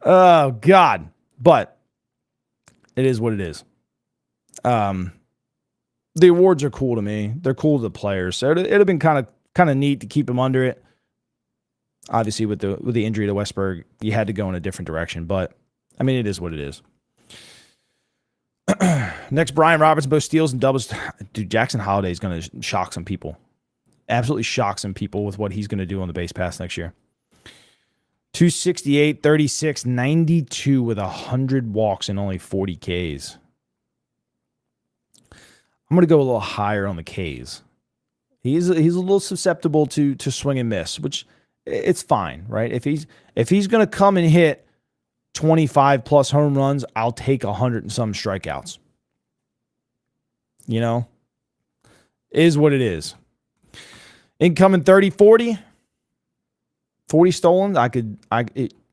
Oh, God. But it is what it is. The awards are cool to me. They're cool to the players. So it'd have been kind of neat to keep them under it. Obviously, with the injury to Westburg, you had to go in a different direction. But I mean, it is what it is. Next, Brian Roberts, both steals and doubles. Dude, Jackson Holliday is going to shock some people. Absolutely shock some people with what he's going to do on the base pass next year. 268, 36, 92 with 100 walks and only 40 Ks. I'm going to go a little higher on the Ks. He's a little susceptible to swing and miss, which it's fine, right? If he's going to come and hit 25 plus home runs, I'll take 100 and some strikeouts. You know, is what it is. Incoming 30, 40. 40 stolen,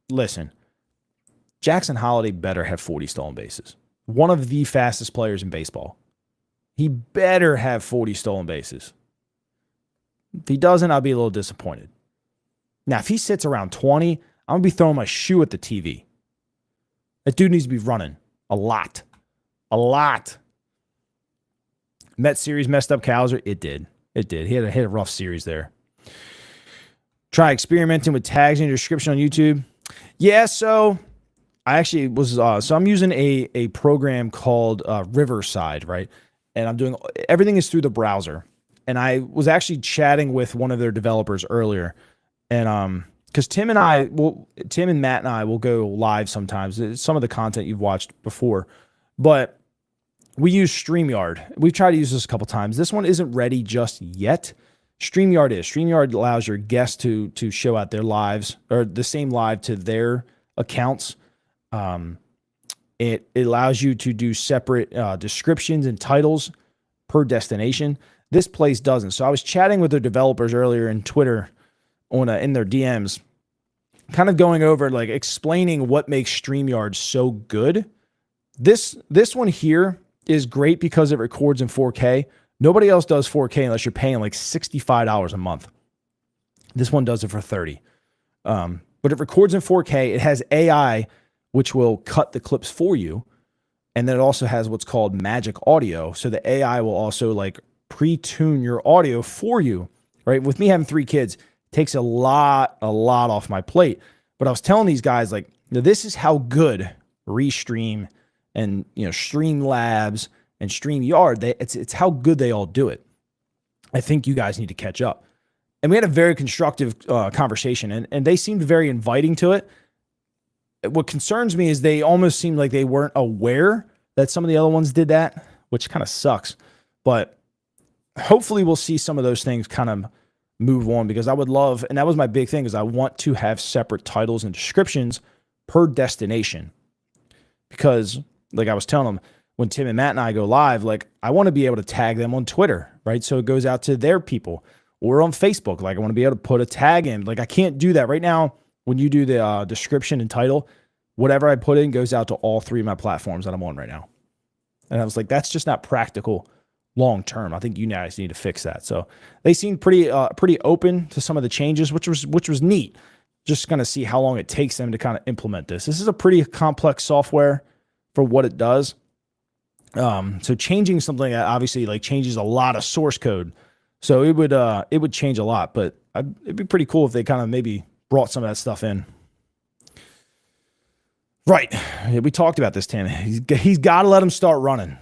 listen, Jackson Holliday better have 40 stolen bases. One of the fastest players in baseball. He better have 40 stolen bases. If he doesn't, I'll be a little disappointed. Now, if he sits around 20, I'm going to be throwing my shoe at the TV. That dude needs to be running a lot. A lot. Met series messed up Cowser. It did. He had a rough series there. Try experimenting with tags in your description on YouTube. Yeah, so I actually was, so I'm using a program called Riverside, right? And I'm doing, everything is through the browser. And I was actually chatting with one of their developers earlier. And because Tim and Matt and I will go live sometimes. It's some of the content you've watched before. But we use StreamYard. We've tried to use this a couple times. This one isn't ready just yet. StreamYard is. StreamYard allows your guests to show out their lives, or the same live to their accounts. It allows you to do separate descriptions and titles per destination. This place doesn't. So I was chatting with their developers earlier in Twitter in their DMs, kind of going over, like, explaining what makes StreamYard so good. This one here is great because it records in 4K. Nobody else does 4K unless you're paying like $65 a month. This one does it for 30. But it records in 4K. It has AI, which will cut the clips for you. And then it also has what's called magic audio. So the AI will also like pre-tune your audio for you, right? With me having 3 kids, it takes a lot off my plate. But I was telling these guys, like, this is how good Restream and, Streamlabs and StreamYard, it's how good they all do it. I think you guys need to catch up. And we had a very constructive conversation, and they seemed very inviting to it. What concerns me is they almost seemed like they weren't aware that some of the other ones did that, which kind of sucks. But hopefully we'll see some of those things kind of move on, because I would love, and that was my big thing, is I want to have separate titles and descriptions per destination. Because like I was telling them, when Tim and Matt and I go live, like I want to be able to tag them on Twitter, right? So it goes out to their people, or on Facebook. Like I want to be able to put a tag in. Like I can't do that right now. When you do the description and title, whatever I put in goes out to all 3 of my platforms that I'm on right now. And I was like, that's just not practical long term. I think you guys need to fix that. So they seemed pretty open to some of the changes, which was neat. Just going to see how long it takes them to kind of implement this. This is a pretty complex software for what it does. So changing something that obviously like changes a lot of source code. So it would change a lot, but it'd be pretty cool if they kind of maybe brought some of that stuff in. Right. We talked about this, Tim. He's got to let him start running.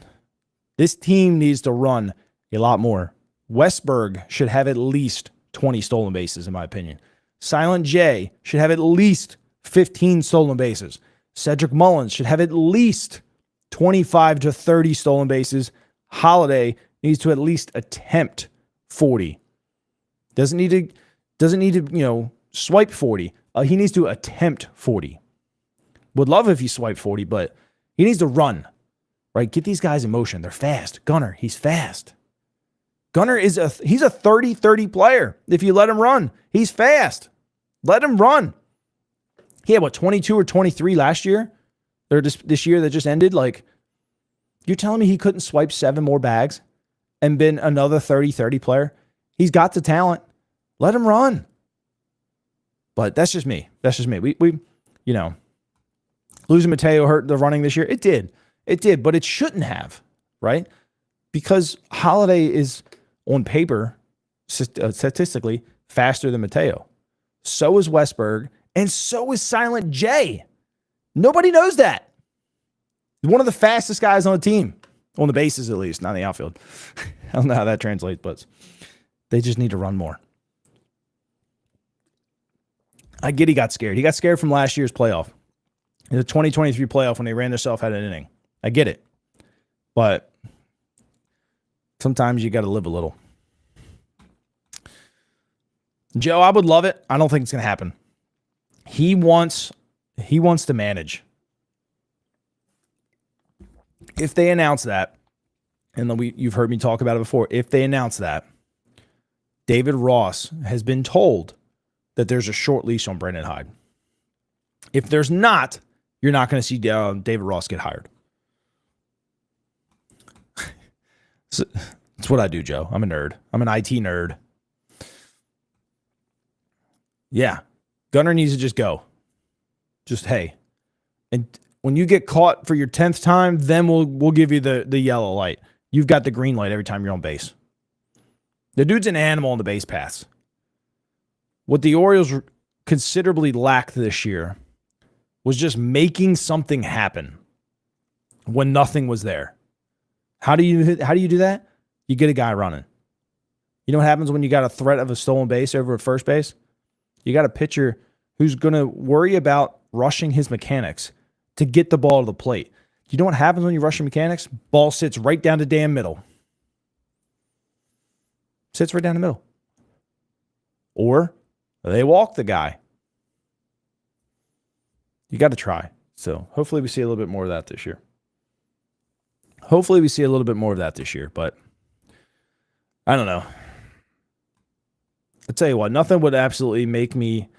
This team needs to run a lot more. Westberg should have at least 20 stolen bases, in my opinion. Silent J should have at least 15 stolen bases. Cedric Mullins should have at least 25 to 30 stolen bases. Holiday needs to at least attempt 40. Doesn't need to, swipe 40. He needs to attempt 40. Would love if he swiped 40, but he needs to run, right? Get these guys in motion. They're fast. Gunnar, he's fast. Gunnar he's a 30-30 player. If you let him run, he's fast. Let him run. He had 22 or 23 last year? Or this year that just ended? Like, you're telling me he couldn't swipe 7 more bags and been another 30-30 player? He's got the talent. Let him run. But that's just me. We losing Mateo hurt the running this year. It did, but it shouldn't have, right? Because Holiday is on paper, statistically, faster than Mateo. So is Westberg, and so is Silent J. Nobody knows that. One of the fastest guys on the team, on the bases at least, not in the outfield. I don't know how that translates, but they just need to run more. I get he got scared. He got scared from last year's playoff. In the 2023 playoff when they ran themselves out of an inning. I get it. But sometimes you got to live a little. Joe, I would love it. I don't think it's going to happen. He wants to manage. If they announce that, and you've heard me talk about it before, if they announce that, David Ross has been told that there's a short leash on Brandon Hyde. If there's not, you're not going to see David Ross get hired. So, that's what I do, Joe. I'm a nerd. I'm an IT nerd. Yeah. Gunnar needs to just go. Just, hey. And when you get caught for your 10th time, then we'll give you the yellow light. You've got the green light every time you're on base. The dude's an animal on the base paths. What the Orioles considerably lacked this year was just making something happen when nothing was there. How do you do that? You get a guy running. You know what happens when you got a threat of a stolen base over at first base? You got a pitcher who's going to worry about rushing his mechanics to get the ball to the plate. You know what happens when you rush your mechanics? Ball sits right down the damn middle. Sits right down the middle. Or they walk the guy. You got to try. So hopefully we see a little bit more of that this year. But I don't know. I'll tell you what, nothing would absolutely make me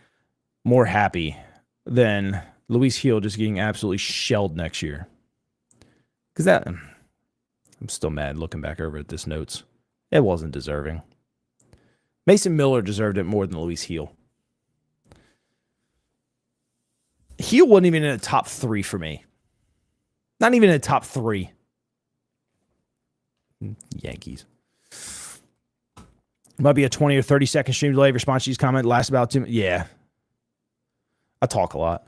more happy than Luis Gil just getting absolutely shelled next year. Because I'm still mad looking back over at this notes. It wasn't deserving. Mason Miller deserved it more than Luis Heel. Heel wasn't even in the top 3 for me. Not even in the top 3. Yankees. Might be a 20 or 30 second stream delay. Response to these comment lasts about 2 minutes. Yeah. I talk a lot.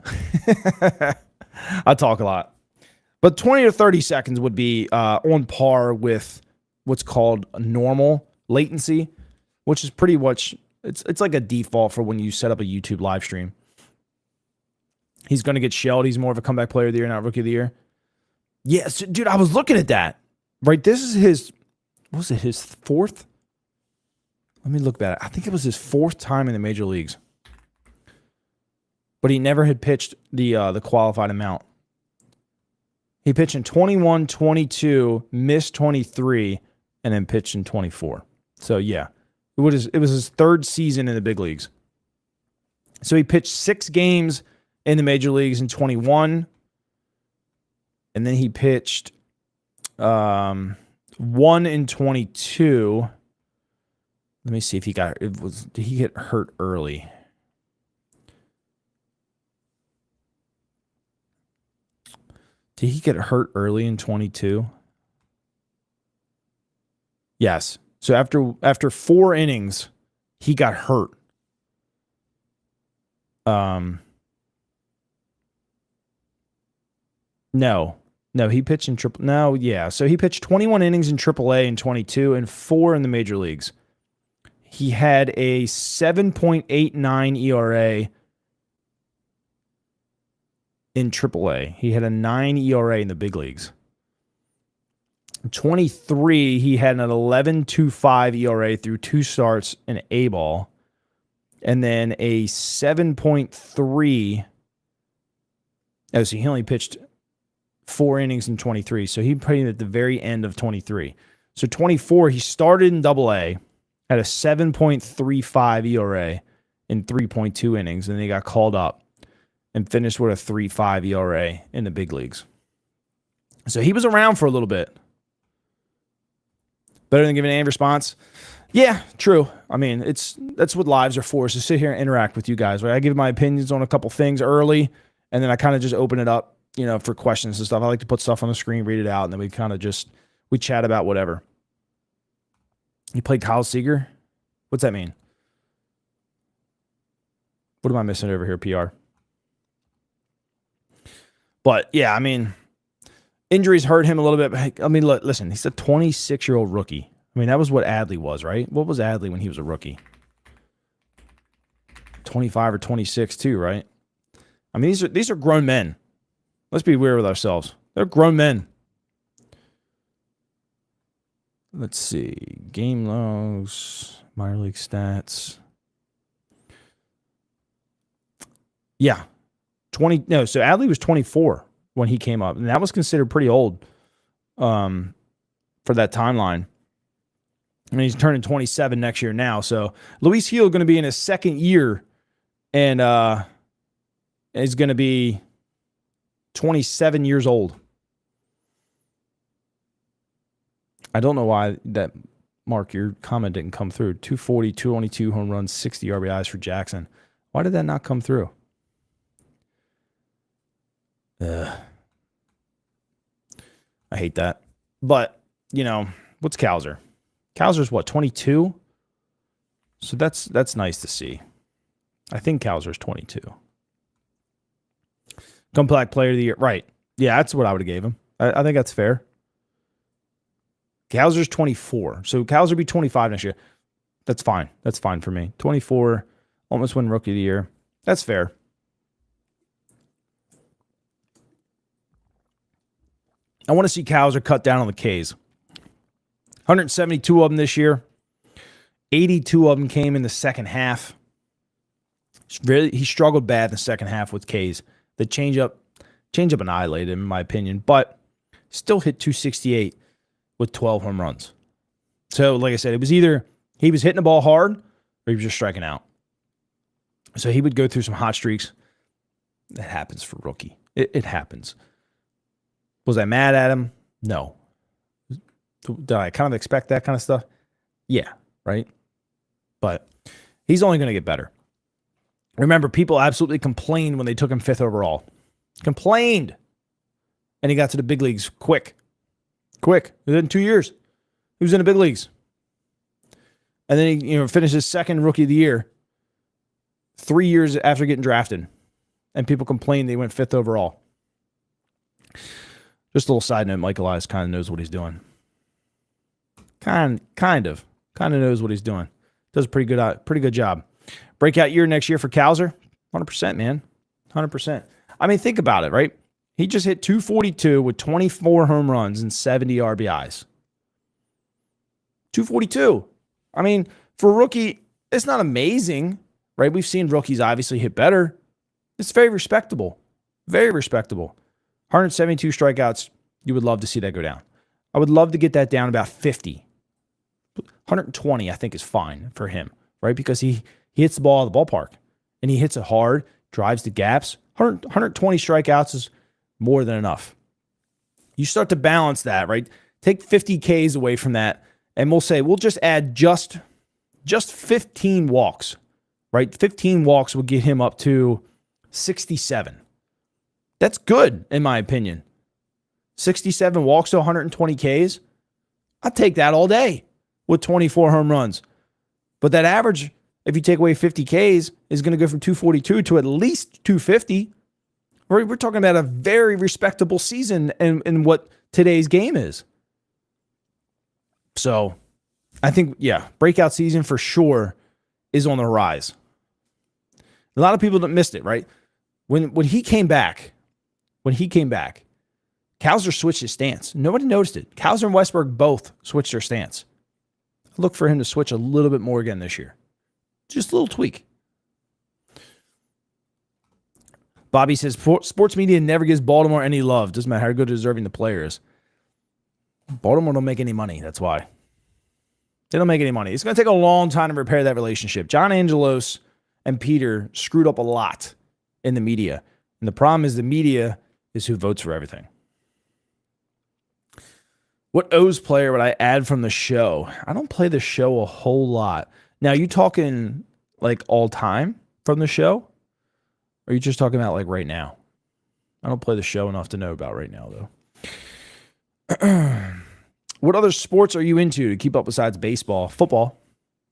I talk a lot. But 20 or 30 seconds would be on par with what's called normal latency, which is pretty much, it's like a default for when you set up a YouTube live stream. He's going to get shelled. He's more of a comeback player of the year, not rookie of the year. Yes, dude, I was looking at that. Right, this is his, what was it, his 4th? Let me look back. I think it was his 4th time in the major leagues. But he never had pitched the qualified amount. He pitched in 21, 22, missed 23, and then pitched in 24. So, yeah, it was his 3rd season in the big leagues. So he pitched 6 games in the major leagues in 21. And then he pitched 1 in 22. Let me see if did he get hurt early? Did he get hurt early in 22? Yes. So after 4 innings, he got hurt. No, he pitched in triple. No, yeah. So he pitched 21 innings in AAA in 22 and 4 in the major leagues. He had a 7.89 ERA in AAA. He had a 9 ERA in the big leagues. 23, he had an 11.25 ERA through 2 starts in A-ball. And then a 7.3. Oh, so he only pitched 4 innings in 23. So he played at the very end of 23. So 24, he started in AA, had a 7.35 ERA in 3.2 innings, and then he got called up and finished with a 3.5 ERA in the big leagues. So he was around for a little bit. Better than giving an response? Yeah, true. I mean, that's what lives are for, is to sit here and interact with you guys. Right? I give my opinions on a couple things early, and then I kind of just open it up, for questions and stuff. I like to put stuff on the screen, read it out, and then we kind of we chat about whatever. You played Kyle Seager? What's that mean? What am I missing over here, PR? But, yeah, I mean, injuries hurt him a little bit. I mean, listen, he's a 26-year-old rookie. I mean, that was what Adley was, right? What was Adley when he was a rookie? 25 or 26 too, right? I mean, these are grown men. Let's be weird with ourselves. They're grown men. Let's see. Game logs, minor league stats. Yeah. So Adley was 24 when he came up, and that was considered pretty old for that timeline. I mean, he's turning 27 next year now. So Luis Heel going to be in his 2nd year, and is going to be 27 years old. I don't know why that, Mark, your comment didn't come through. 240, 222 home runs, 60 RBIs for Jackson. Why did that not come through? I hate that. But, what's Cowser? Cowser's what, 22? So that's nice to see. I think Cowser's 22. Comeback player of the year. Right. Yeah, that's what I would have gave him. I think that's fair. Cowser's 24. So Cowser be 25 next year. That's fine. That's fine for me. 24, almost win rookie of the year. That's fair. I want to see Cowser cut down on the Ks. 172 of them this year. 82 of them came in the second half. He struggled bad in the second half with Ks. The changeup annihilated him, in my opinion, but still hit 268 with 12 home runs. So, like I said, it was either he was hitting the ball hard or he was just striking out. So he would go through some hot streaks. That happens for rookie. It happens. Was I mad at him? No. Did I kind of expect that kind of stuff? Yeah, right? but he's only going to get better. Remember, people absolutely complained when they took him 5th overall. Complained. And he got to the big leagues quick. Within 2 years, he was in the big leagues. And then he finished his 2nd rookie of the year 3 years after getting drafted. And people complained they went 5th overall. Just a little side note, Michael Elias kind of knows what he's doing. Kind of knows what he's doing. Does a pretty good job. Breakout year next year for Cowser? 100%, man. 100%. I mean, think about it, right? He just hit 242 with 24 home runs and 70 RBIs. 242. I mean, for a rookie, it's not amazing, right? We've seen rookies obviously hit better. It's very respectable. Very respectable. 172 strikeouts. You would love to see that go down. I would love to get that down about 50. 120, I think, is fine for him, right? Because he hits the ball at the ballpark, and he hits it hard, drives the gaps. 120 strikeouts is more than enough. You start to balance that, right? Take 50 Ks away from that, and we'll say we'll just add just 15 walks, right? 15 walks will get him up to 67. That's good, in my opinion. 67 walks to 120 Ks. I'll take that all day with 24 home runs. But that average, if you take away 50 Ks, is going to go from 242 to at least 250. We're talking about a very respectable season in what today's game is. So I think, breakout season for sure is on the rise. A lot of people missed it, right? When he came back, Cowser switched his stance. Nobody noticed it. Cowser and Westberg both switched their stance. Look for him to switch a little bit more again this year. Just a little tweak. Bobby says, sports media never gives Baltimore any love. Doesn't matter how good or deserving the player is. Baltimore don't make any money. That's why. They don't make any money. It's going to take a long time to repair that relationship. John Angelos and Peter screwed up a lot in the media. And the problem is the media is who votes for everything. What O's player would I add from the show? I don't play the show a whole lot. Now, you talking like all time from the show? Or are you just talking about like right now? I don't play the show enough to know about right now, though. What other sports are you into to keep up besides baseball? Football.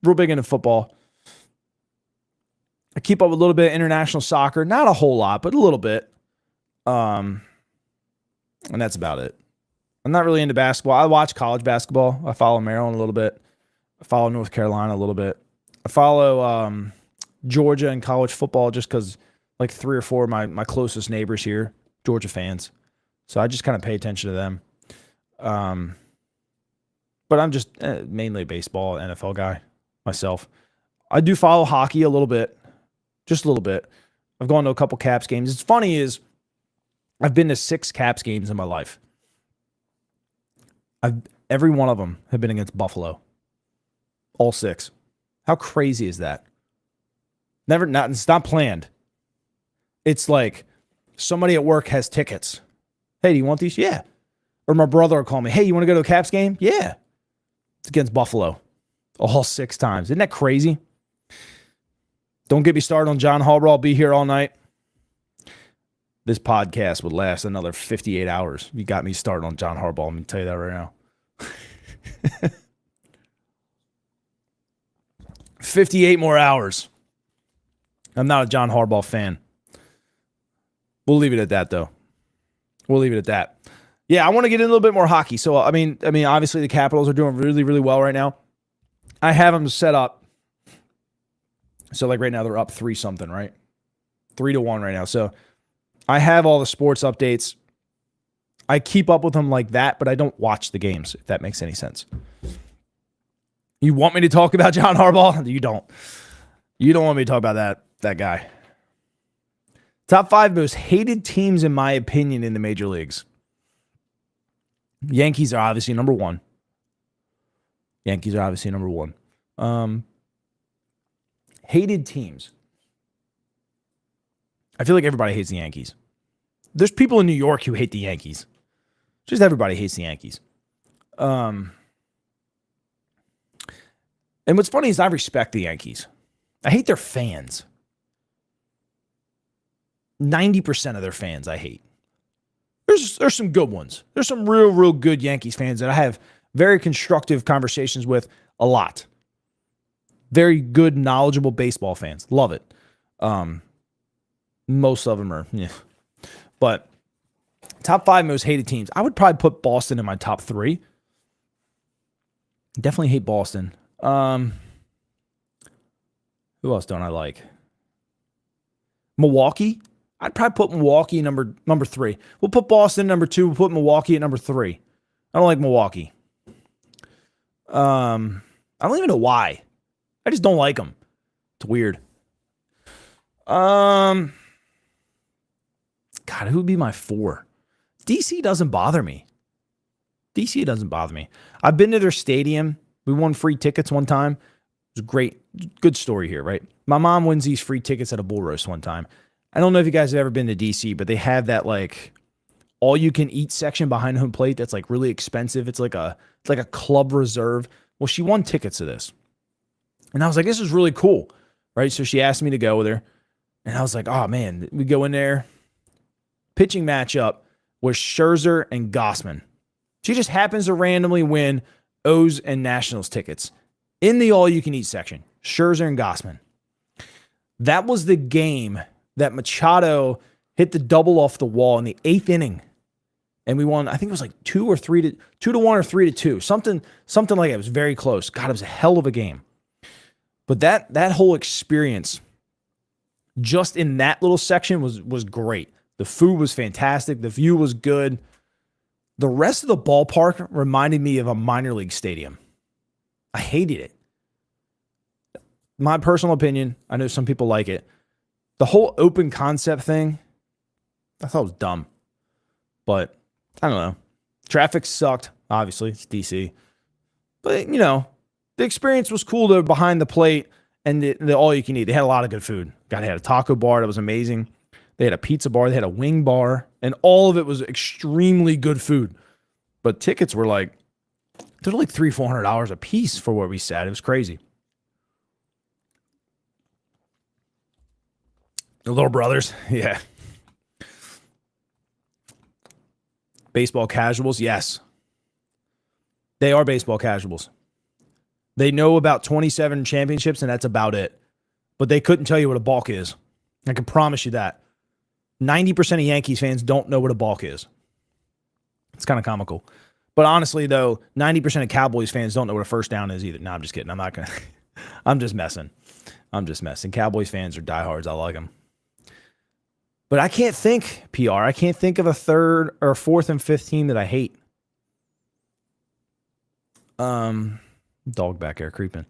Real big into football. I keep up with a little bit of international soccer. Not a whole lot, but a little bit. And that's about it. I'm not really into basketball. I watch college basketball. I follow Maryland a little bit. I follow North Carolina a little bit. I follow Georgia in college football just because like 3 or 4 of my closest neighbors here, Georgia fans. So I just kind of pay attention to them. But I'm just mainly a baseball, NFL guy myself. I do follow hockey a little bit. Just a little bit. I've gone to a couple Caps games. It's funny is I've been to 6 Caps games in my life. Every one of them have been against Buffalo. All 6. How crazy is that? It's not planned. It's like somebody at work has tickets. Hey, do you want these? Yeah. Or my brother will call me. Hey, you want to go to a Caps game? Yeah. It's against Buffalo. All 6 times. Isn't that crazy? Don't get me started on John Harbaugh. I'll be here all night. This podcast would last another 58 hours. You got me started on John Harbaugh. I'm going to tell you that right now. 58 more hours. I'm not a John Harbaugh fan. We'll leave it at that, though. We'll leave it at that. Yeah, I want to get in a little bit more hockey. So, I mean, obviously the Capitals are doing really, really well right now. I have them set up. So, like right now, they're up 3-something, right? 3-1 right now. So, I have all the sports updates. I keep up with them like that, but I don't watch the games, if that makes any sense. You want me to talk about John Harbaugh? You don't. You don't want me to talk about that guy. Top 5 most hated teams, in my opinion, in the major leagues. Yankees are obviously number 1. Hated teams. I feel like everybody hates the Yankees. There's people in New York who hate the Yankees. Just everybody hates the Yankees. And what's funny is I respect the Yankees. I hate their fans. 90% of their fans I hate. There's some good ones. There's some real good Yankees fans that I have very constructive conversations with a lot. Very good, knowledgeable baseball fans. Love it. Most of them are, yeah. But top 5 most hated teams. I would probably put Boston in my top 3. Definitely hate Boston. Who else don't I like? Milwaukee. I'd probably put Milwaukee number 3. We'll put Boston number 2. We'll put Milwaukee at number 3. I don't like Milwaukee. I don't even know why. I just don't like them. It's weird. God, who would be my 4? DC doesn't bother me. DC doesn't bother me. I've been to their stadium. We won free tickets one time. It was a great, good story here, right? My mom wins these free tickets at a bull roast one time. I don't know if you guys have ever been to DC, but they have that like all-you-can-eat section behind home plate that's like really expensive. It's like a club reserve. Well, she won tickets to this. And I was like, this is really cool, right? So she asked me to go with her. And I was like, oh, man, we go in there. Pitching matchup was Scherzer and Gausman. She just happens to randomly win O's and Nationals tickets in the all-you-can-eat section. Scherzer and Gausman. That was the game that Machado hit the double off the wall in the 8th inning. And we won, I think it was like 2 to 1 or 3-2. Something like that. It was very close. God, it was a hell of a game. But that whole experience just in that little section was great. The food was fantastic. The view was good. The rest of the ballpark reminded me of a minor league stadium. I hated it. My personal opinion, I know some people like it. The whole open concept thing, I thought it was dumb. But I don't know. Traffic sucked. Obviously, it's DC. But, the experience was cool though behind the plate and the all-you-can-eat. They had a lot of good food. They had a taco bar that was amazing. They had a pizza bar. They had a wing bar. And all of it was extremely good food. But tickets were like, they're like $300-$400 a piece for where we sat. It was crazy. The Little Brothers, yeah. Baseball casuals, yes. They are baseball casuals. They know about 27 championships, and that's about it. But they couldn't tell you what a balk is. I can promise you that. 90% of Yankees fans don't know what a balk is. It's kind of comical. But honestly, though, 90% of Cowboys fans don't know what a first down is either. No, I'm just kidding. I'm not going to. I'm just messing. Cowboys fans are diehards. I like them. But I can't think, PR. I can't think of a third or fourth and fifth team that I hate. Dog back there creeping.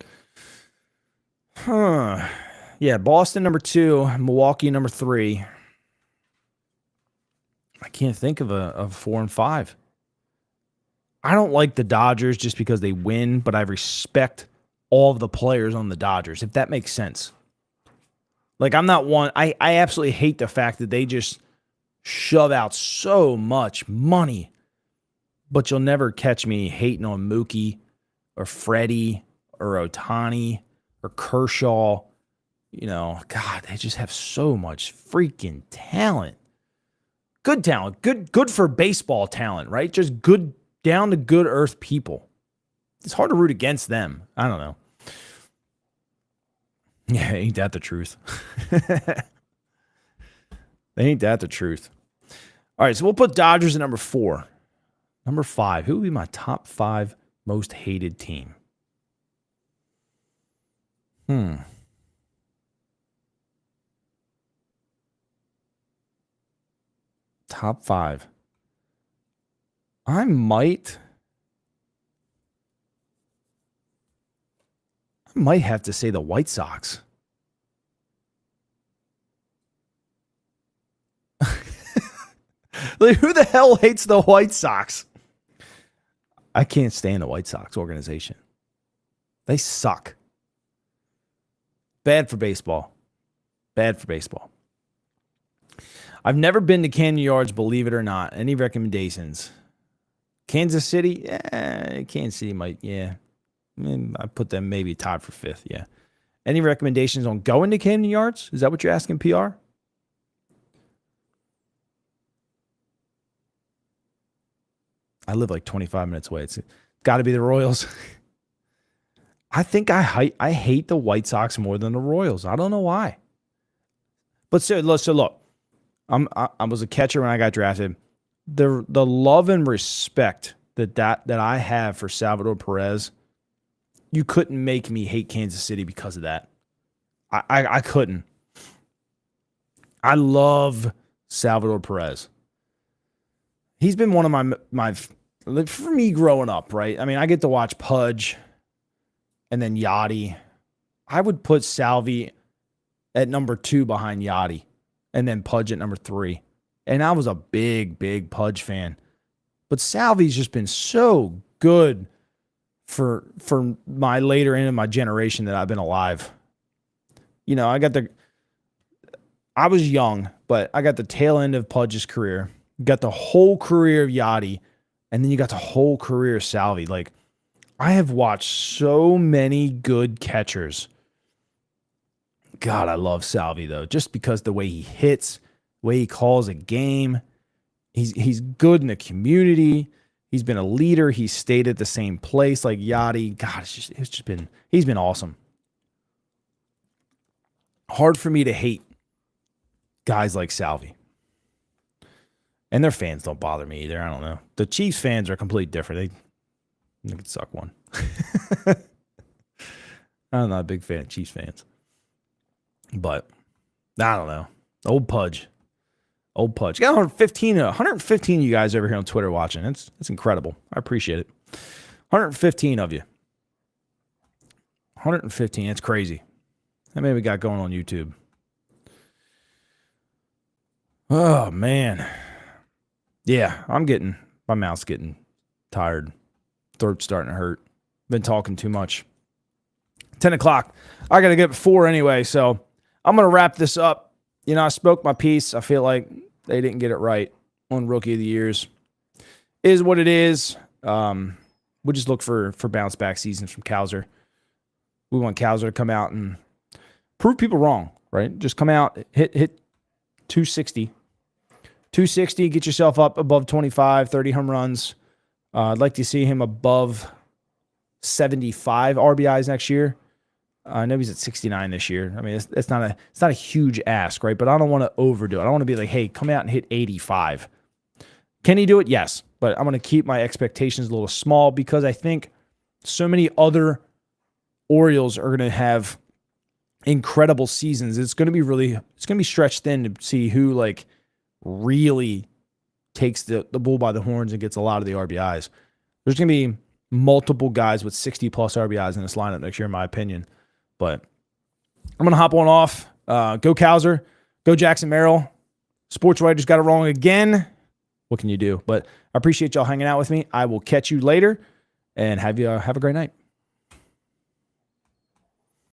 Yeah, Boston number 2, Milwaukee number 3. I can't think of a 4 and 5. I don't like the Dodgers just because they win, but I respect all of the players on the Dodgers, if that makes sense. Like, I'm not one. I absolutely hate the fact that they just shove out so much money, but you'll never catch me hating on Mookie or Freddie or Ohtani or Kershaw. God, they just have so much freaking talent. Good talent. Good for baseball talent, right? Just good, down to good earth people. It's hard to root against them. I don't know. Yeah, ain't that the truth? Ain't that the truth? All right, so we'll put Dodgers at number 4. Number 5. Who would be my top 5 most hated team? Top 5. I might have to say the White Sox. Like, who the hell hates the White Sox? I can't stand the White Sox organization. They suck. Bad for baseball. Bad for baseball. I've never been to Camden Yards, believe it or not. Any recommendations? Kansas City? Kansas City might, yeah. I put them maybe tied for 5th. Yeah. Any recommendations on going to Camden Yards? Is that what you're asking, PR? I live like 25 minutes away. It's got to be the Royals. I think I hate the White Sox more than the Royals. I don't know why. But so look, I was a catcher when I got drafted. The love and respect that I have for Salvador Perez, you couldn't make me hate Kansas City because of that. I couldn't. I love Salvador Perez. He's been one of my for me growing up, right? I mean, I get to watch Pudge and then Yachty. I would put Salvi at number 2 behind Yachty and then Pudge at number 3. And I was a big, big Pudge fan. But Salvi's just been so good for my later end of my generation that I've been alive. You know, I was young, but I got the tail end of Pudge's career. Got the whole career of Yachty, and then you got the whole career of Salvi. Like, I have watched so many good catchers. God, I love Salvi, though, just because the way he hits, the way he calls a game. He's good in the community. He's been a leader. He stayed at the same place like Yachty. God, he's been awesome. Hard for me to hate guys like Salvi. And their fans don't bother me either. I don't know. The Chiefs fans are completely different. They could suck one. I'm not a big fan of Chiefs fans. But, I don't know. Old Pudge. Got 115 of you guys over here on Twitter watching. It's incredible. I appreciate it. 115 of you. 115. It's crazy. How many we got going on YouTube? Oh, man. Yeah, my mouth's getting tired. Throat's starting to hurt. Been talking too much. 10 o'clock. I got to get up at 4 anyway, so I'm going to wrap this up. You know, I spoke my piece. I feel like they didn't get it right on Rookie of the Years. It is what it is. We just look for bounce back seasons from Cowser. We want Cowser to come out and prove people wrong, right? Just come out, hit 260. 260, get yourself up above 25, 30 home runs. I'd like to see him above 75 RBIs next year. I know he's at 69 this year. I mean, it's not a huge ask, right? But I don't want to overdo it. I don't want to be like, hey, come out and hit 85. Can he do it? Yes. But I'm going to keep my expectations a little small because I think so many other Orioles are going to have incredible seasons. It's going to be stretched thin to see who like really takes the bull by the horns and gets a lot of the RBIs. There's going to be multiple guys with 60 plus RBIs in this lineup next year, in my opinion. But I'm going to hop on off. Go Cowser. Go Jackson Merrill. Sports writers got it wrong again. What can you do? But I appreciate y'all hanging out with me. I will catch you later and have a great night.